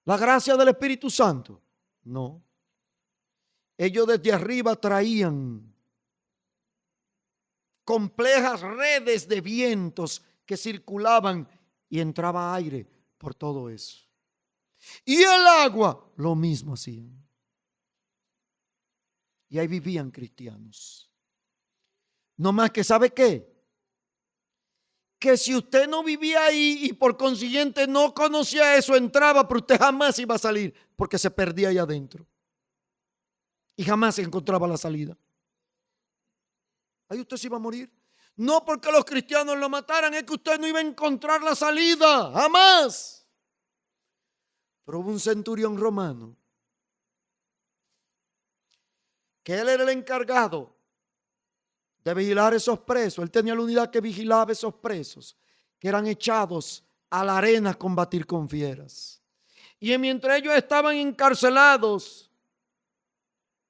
¿La gracia del Espíritu Santo? No. Ellos desde arriba traían complejas redes de vientos que circulaban y entraba aire por todo eso. Y el agua, lo mismo hacían. Y ahí vivían cristianos. No más que, ¿sabe qué? Que si usted no vivía ahí y por consiguiente no conocía eso, entraba, pero usted jamás iba a salir porque se perdía ahí adentro. Y jamás se encontraba la salida. Ahí usted se iba a morir. No porque los cristianos lo mataran, es que usted no iba a encontrar la salida, jamás. Pero hubo un centurión romano que él era el encargado de vigilar esos presos. Él tenía la unidad que vigilaba esos presos que eran echados a la arena a combatir con fieras. Y mientras ellos estaban encarcelados,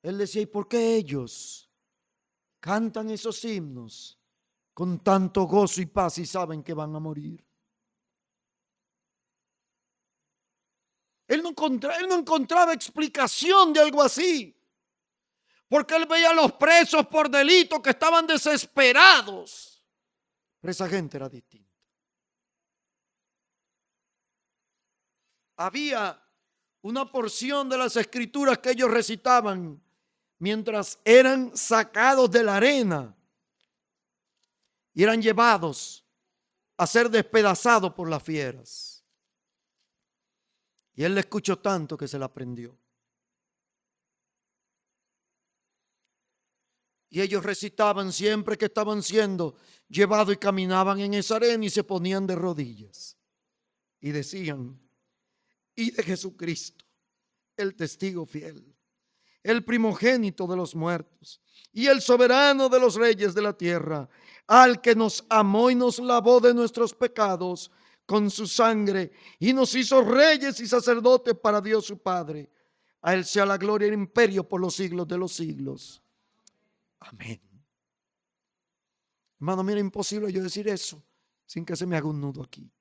él decía: ¿y por qué ellos cantan esos himnos con tanto gozo y paz y saben que van a morir? Él no encontraba explicación de algo así. Porque él veía a los presos por delito que estaban desesperados. Pero esa gente era distinta. Había una porción de las escrituras que ellos recitaban mientras eran sacados de la arena y eran llevados a ser despedazados por las fieras. Y él le escuchó tanto que se la aprendió. Y ellos recitaban siempre que estaban siendo llevados y caminaban en esa arena y se ponían de rodillas. Y decían: y de Jesucristo, el testigo fiel, el primogénito de los muertos y el soberano de los reyes de la tierra, al que nos amó y nos lavó de nuestros pecados con su sangre y nos hizo reyes y sacerdotes para Dios su Padre. A él sea la gloria y el imperio por los siglos de los siglos. Amén. Hermano, mira, imposible yo decir eso sin que se me haga un nudo aquí.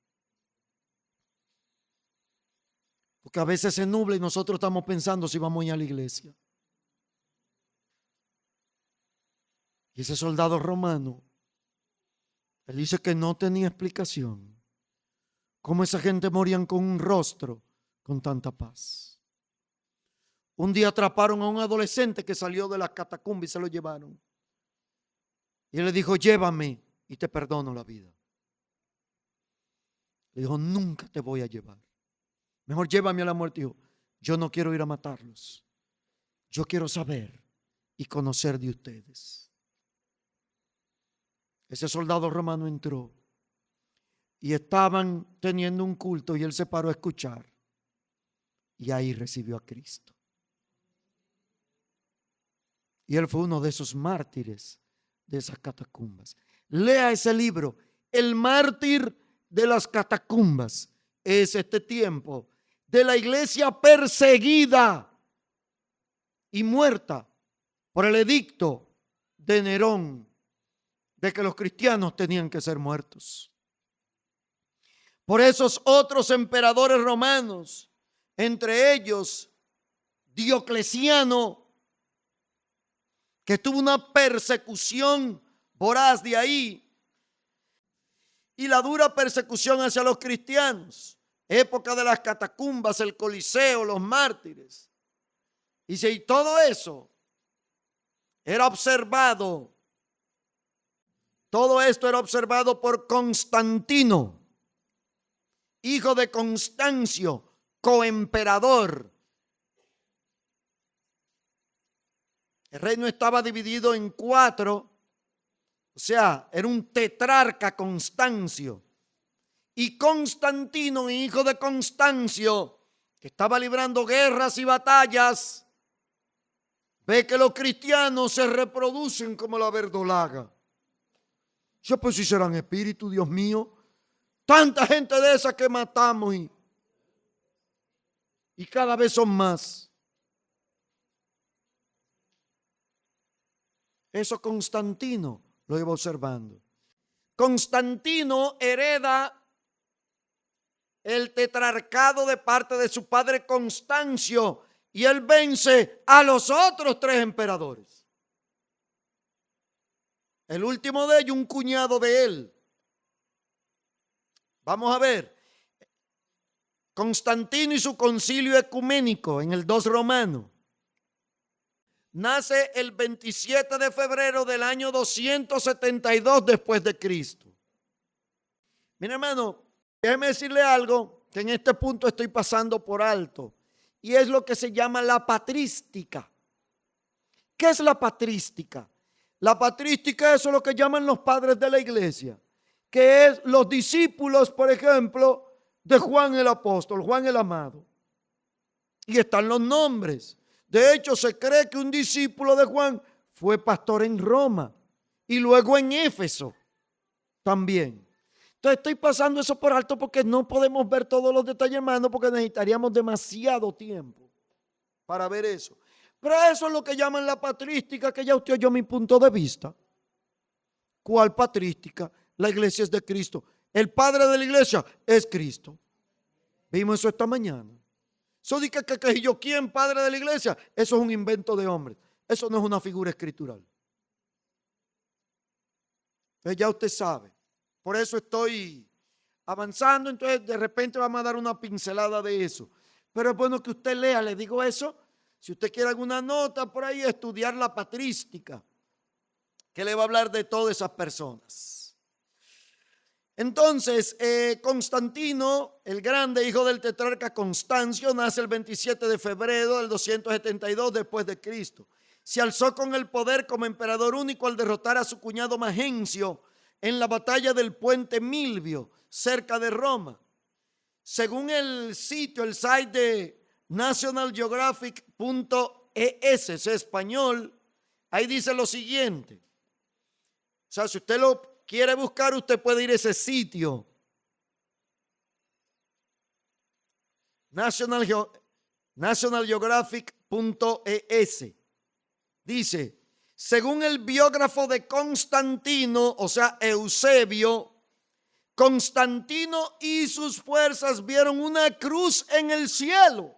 Porque a veces se nubla y nosotros estamos pensando si vamos a ir a la iglesia. Y ese soldado romano, él dice que no tenía explicación cómo esa gente morían con un rostro con tanta paz. Un día atraparon a un adolescente que salió de las catacumbas y se lo llevaron. Y él le dijo: llévame y te perdono la vida. Le dijo: nunca te voy a llevar. Mejor llévame a la muerte. Dijo: yo no quiero ir a matarlos. Yo quiero saber y conocer de ustedes. Ese soldado romano entró y estaban teniendo un culto y él se paró a escuchar. Y ahí recibió a Cristo. Y él fue uno de esos mártires de esas catacumbas. Lea ese libro, El mártir de las catacumbas. Es este tiempo de la iglesia perseguida y muerta por el edicto de Nerón de que los cristianos tenían que ser muertos. Por esos otros emperadores romanos, entre ellos Diocleciano, que tuvo una persecución voraz de ahí, y la dura persecución hacia los cristianos. época de las catacumbas, el Coliseo, los mártires. Dice, y todo eso era observado. Todo esto era observado por Constantino, hijo de Constancio, coemperador. El reino estaba dividido en 4, o sea, era un tetrarca Constancio. Y Constantino, hijo de Constancio, que estaba librando guerras y batallas, ve que los cristianos se reproducen como la verdolaga. Yo, pues si serán espíritus, Dios mío, tanta gente de esa que matamos y cada vez son más. Eso Constantino lo iba observando. Constantino hereda el tetrarcado de parte de su padre Constancio y él vence a los otros 3 emperadores. El último de ellos, un cuñado de él. Vamos a ver. Constantino y su concilio ecuménico en el 2 romano. Nace el 27 de febrero del año 272 después de Cristo. Mira, hermano, déjeme decirle algo que en este punto estoy pasando por alto. Y es lo que se llama la patrística. ¿Qué es la patrística? La patrística, eso es lo que llaman los padres de la iglesia, que es los discípulos, por ejemplo, de Juan el apóstol, Juan el amado. Y están los nombres. De hecho, se cree que un discípulo de Juan fue pastor en Roma y luego en Éfeso también. Entonces estoy pasando eso por alto porque no podemos ver todos los detalles, hermano, porque necesitaríamos demasiado tiempo para ver eso. Pero eso es lo que llaman la patrística, que ya usted oyó mi punto de vista. ¿Cuál patrística? La iglesia es de Cristo. El padre de la iglesia es Cristo. Vimos eso esta mañana. Eso dice que yo, ¿quién padre de la iglesia? Eso es un invento de hombres. Eso no es una figura escritural. Entonces ya usted sabe. Por eso estoy avanzando. Entonces de repente vamos a dar una pincelada de eso. Pero es bueno que usted lea, le digo eso. Si usted quiere alguna nota por ahí, estudiar la patrística, que le va a hablar de todas esas personas. Entonces, Constantino, el grande, hijo del tetrarca Constancio, nace el 27 de febrero del 272 después de Cristo. Se alzó con el poder como emperador único al derrotar a su cuñado Magencio en la batalla del puente Milvio, cerca de Roma. Según el sitio, el site de nationalgeographic.es, es español, ahí dice lo siguiente. O sea, si usted lo quiere buscar, usted puede ir a ese sitio. nationalgeographic.es. Dice, según el biógrafo de Constantino, o sea, Eusebio, Constantino y sus fuerzas vieron una cruz en el cielo,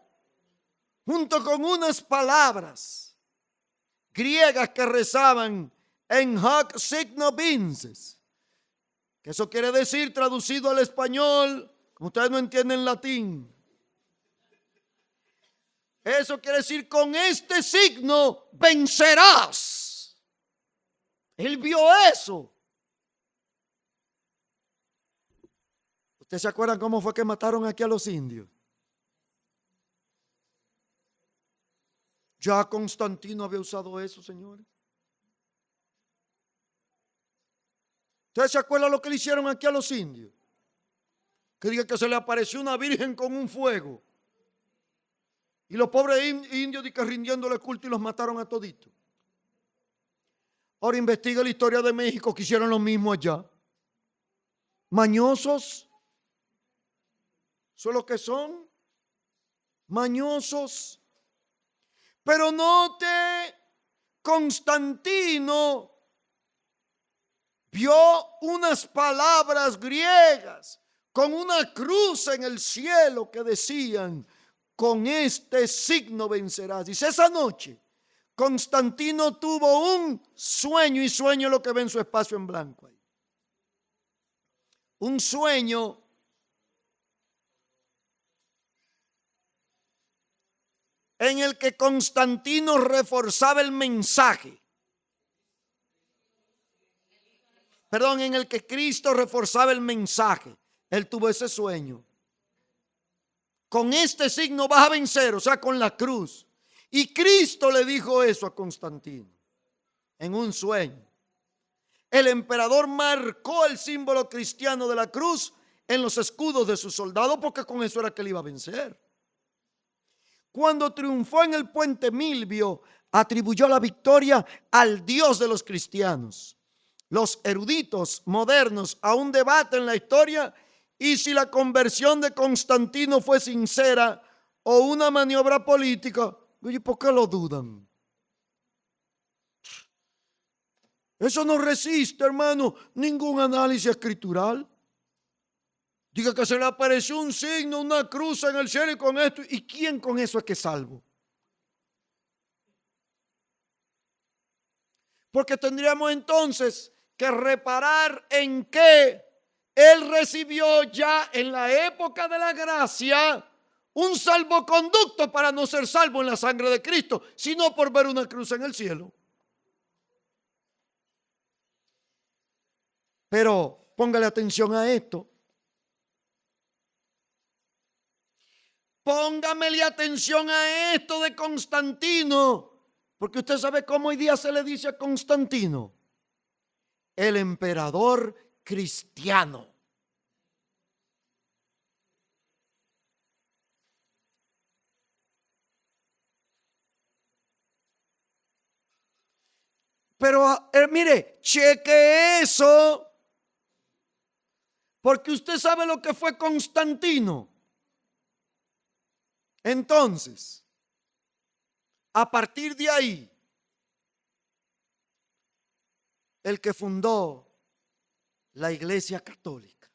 junto con unas palabras griegas que rezaban en hoc signo vinces, que eso quiere decir, traducido al español, como ustedes no entienden latín, eso quiere decir, con este signo vencerás. Él vio eso. ¿Ustedes se acuerdan cómo fue que mataron aquí a los indios? Ya Constantino había usado eso, señores. ¿Ustedes se acuerdan lo que le hicieron aquí a los indios? Que diga que se le apareció una virgen con un fuego. Y los pobres indios que rindiéndole culto y los mataron a toditos. Ahora investiga la historia de México, que hicieron lo mismo allá. Mañosos. ¿Son lo que son? Mañosos. Pero note, Constantino vio unas palabras griegas con una cruz en el cielo que decían, con este signo vencerás. Dice, esa noche Constantino tuvo un sueño, y sueño lo que ve en su espacio en blanco ahí. Un sueño en el que Constantino reforzaba el mensaje. Perdón, en el que Cristo reforzaba el mensaje. Él tuvo ese sueño. Con este signo vas a vencer, o sea, con la cruz. Y Cristo le dijo eso a Constantino en un sueño. El emperador marcó el símbolo cristiano de la cruz en los escudos de sus soldados, porque con eso era que él iba a vencer. Cuando triunfó en el puente Milvio, atribuyó la victoria al Dios de los cristianos. Los eruditos modernos aún debaten la historia y si la conversión de Constantino fue sincera o una maniobra política. Oye, ¿por qué lo dudan? Eso no resiste, hermano, ningún análisis escritural. Diga que se le apareció un signo, una cruz en el cielo y con esto. ¿Y quién con eso es que es salvo? Porque tendríamos entonces que reparar en que él recibió ya en la época de la gracia un salvoconducto para no ser salvo en la sangre de Cristo, sino por ver una cruz en el cielo. Pero póngale atención a esto. Póngamele atención a esto de Constantino, porque usted sabe cómo hoy día se le dice a Constantino, el emperador cristiano. Pero mire, cheque eso, porque usted sabe lo que fue Constantino. Entonces, a partir de ahí, el que fundó la Iglesia Católica.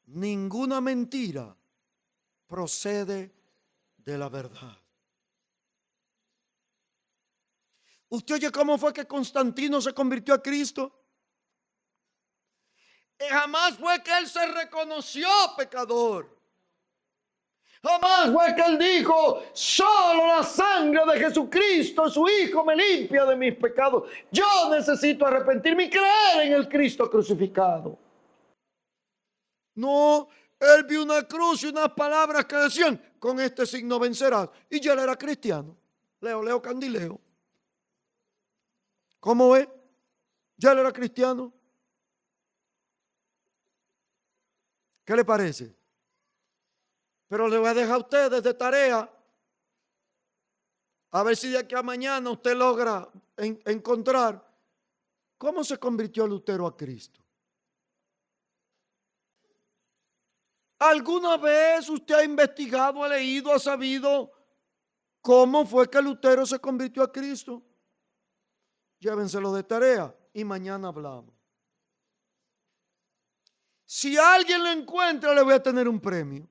Ninguna mentira procede de la verdad. ¿Usted oye cómo fue que Constantino se convirtió a Cristo? Jamás fue que él se reconoció pecador. Jamás fue que él dijo, solo la sangre de Jesucristo, su Hijo, me limpia de mis pecados. Yo necesito arrepentirme y creer en el Cristo crucificado. No, él vio una cruz y unas palabras que decían, con este signo vencerás. Y ya él era cristiano. Leo Candileo. ¿Cómo es? Ya él era cristiano. ¿Qué le parece? Pero le voy a dejar a ustedes de tarea, a ver si de aquí a mañana usted logra encontrar cómo se convirtió Lutero a Cristo. ¿Alguna vez usted ha investigado, ha leído, ha sabido cómo fue que Lutero se convirtió a Cristo? Llévenselo de tarea y mañana hablamos. Si alguien lo encuentra, le voy a tener un premio.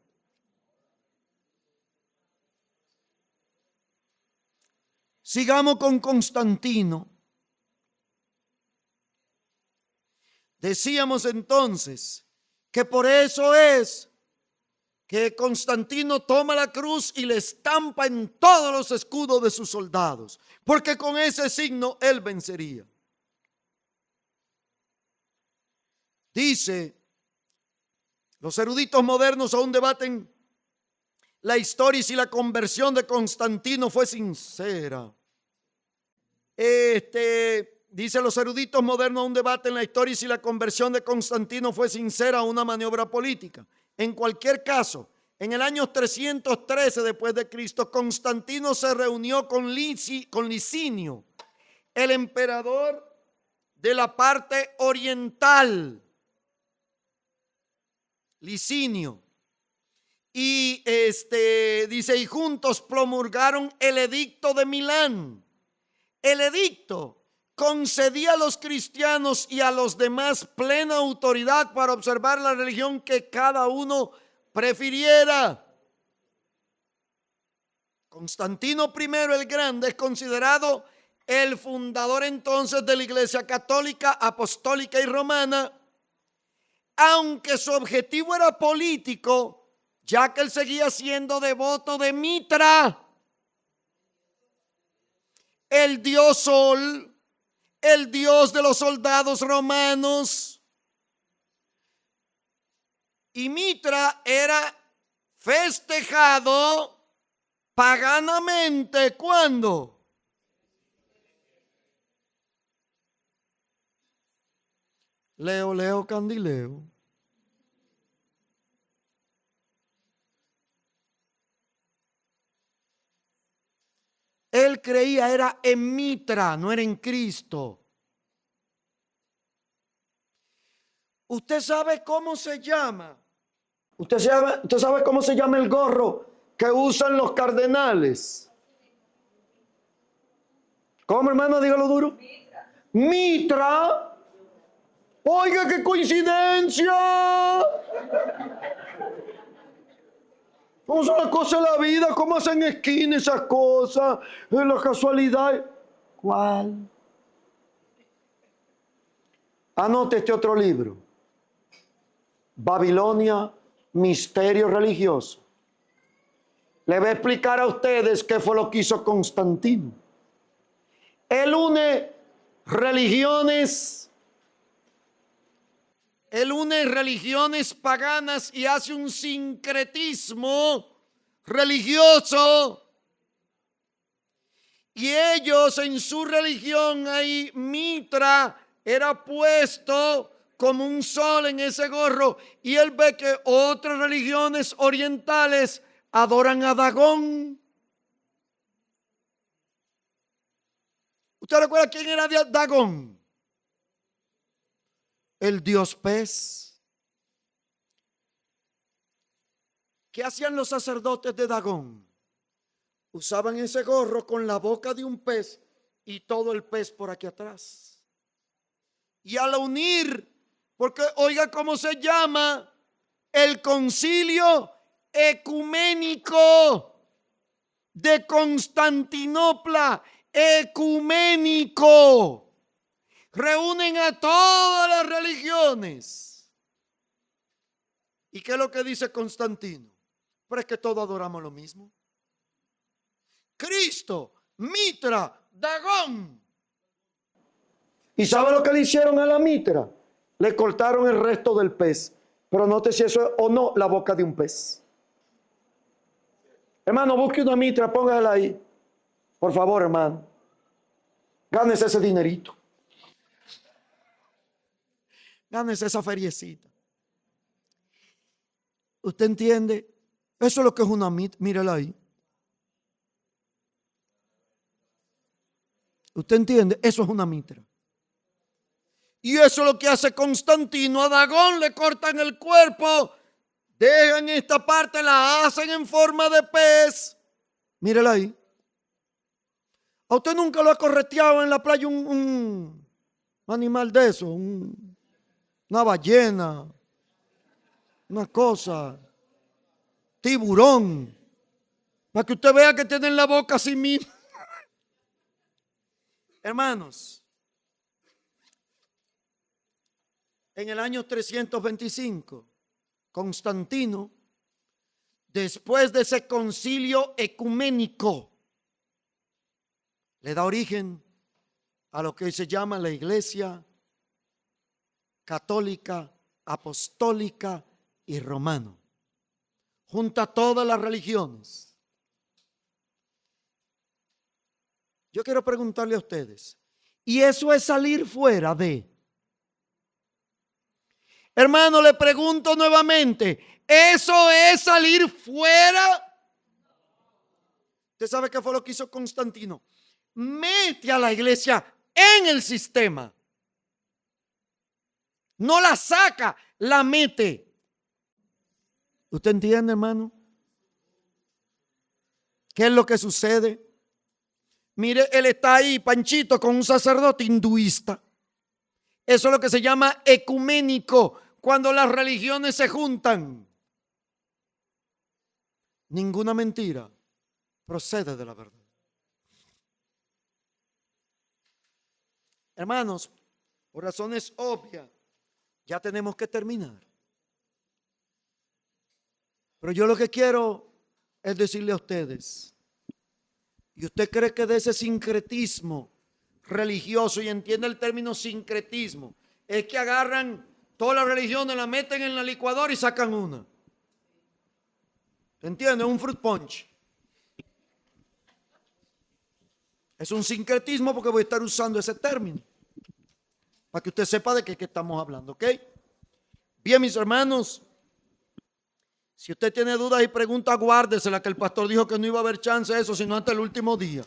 Sigamos con Constantino. Decíamos entonces que por eso es que Constantino toma la cruz y le estampa en todos los escudos de sus soldados, porque con ese signo él vencería. Dice, los eruditos modernos aún debaten la historia y si la conversión de Constantino fue sincera. Dice, los eruditos modernos aún debaten la historia y si la conversión de Constantino fue sincera o una maniobra política. En cualquier caso, en el año 313 después de Cristo, Constantino se reunió con Licinio, el emperador de la parte oriental. Licinio. Y dice, y juntos promulgaron el edicto de Milán. El edicto concedía a los cristianos y a los demás plena autoridad para observar la religión que cada uno prefiriera. Constantino I el Grande es considerado el fundador entonces de la Iglesia Católica, Apostólica y Romana, aunque su objetivo era político. ya que él seguía siendo devoto de Mitra, el dios Sol, el dios de los soldados romanos. Y Mitra era festejado paganamente. ¿Cuándo? Leo, Candileo. Él creía era en Mitra, no era en Cristo. ¿Usted sabe cómo se llama? ¿Usted sabe cómo se llama el gorro que usan los cardenales? ¿Cómo, hermano? Dígalo duro. Mitra. Oiga, qué coincidencia. ¿Cómo son las cosas de la vida? ¿Cómo hacen esquina esas cosas? La casualidad. ¿Cuál? Anote este otro libro. Babilonia, misterio religioso. Le voy a explicar a ustedes qué fue lo que hizo Constantino. Él une religiones paganas y hace un sincretismo religioso. Y ellos en su religión, ahí Mitra era puesto como un sol en ese gorro. Y él ve que otras religiones orientales adoran a Dagón. ¿Usted recuerda quién era Dagón? El dios pez. ¿Qué hacían los sacerdotes de Dagón? Usaban ese gorro con la boca de un pez y todo el pez por aquí atrás. Y al unir, porque oiga cómo se llama, el concilio ecuménico de Constantinopla, ecuménico. Reúnen a todas las religiones. ¿Y qué es lo que dice Constantino? Pero es que todos adoramos lo mismo. Cristo, Mitra, Dagón. ¿Y sabe lo que le hicieron a la Mitra? Le cortaron el resto del pez. Pero note si eso es o no la boca de un pez. Hermano, busque una Mitra, póngala ahí. Por favor, hermano. Gánese ese dinerito. Gánese esa feriecita. ¿Usted entiende? Eso es lo que es una Mitra. Mírala ahí. ¿Usted entiende? Eso es una Mitra. Y eso es lo que hace Constantino. A Dagón le cortan el cuerpo, dejan esta parte, la hacen en forma de pez. Mírela ahí. ¿A usted nunca lo ha correteado en la playa un animal de eso? Una ballena, una cosa, tiburón, para que usted vea que tienen la boca así mismo. Hermanos, en el año 325, Constantino, después de ese concilio ecuménico, le da origen a lo que hoy se llama la Iglesia Católica, Apostólica y Romana. Junta todas las religiones. Yo quiero preguntarle a ustedes, ¿y eso es salir fuera de? Hermano, le pregunto nuevamente, ¿eso es salir fuera? ¿Usted sabe qué fue lo que hizo Constantino? Mete a la iglesia en el sistema. No la saca, la mete. ¿Usted entiende, hermano? ¿Qué es lo que sucede? Mire, él está ahí, Panchito, con un sacerdote hinduista. Eso es lo que se llama ecuménico, cuando las religiones se juntan. Ninguna mentira procede de la verdad. Hermanos, por razones obvias, ya tenemos que terminar. Pero yo lo que quiero es decirle a ustedes, ¿y usted cree que de ese sincretismo religioso, y entiende el término sincretismo, es que agarran todas las religiones, la meten en la licuadora y sacan una? ¿Entiende? Un fruit punch. Es un sincretismo porque voy a estar usando ese término para que usted sepa de qué estamos hablando, ¿ok? Bien, mis hermanos, si usted tiene dudas y preguntas, guárdesela, que el pastor dijo que no iba a haber chance de eso, sino hasta el último día.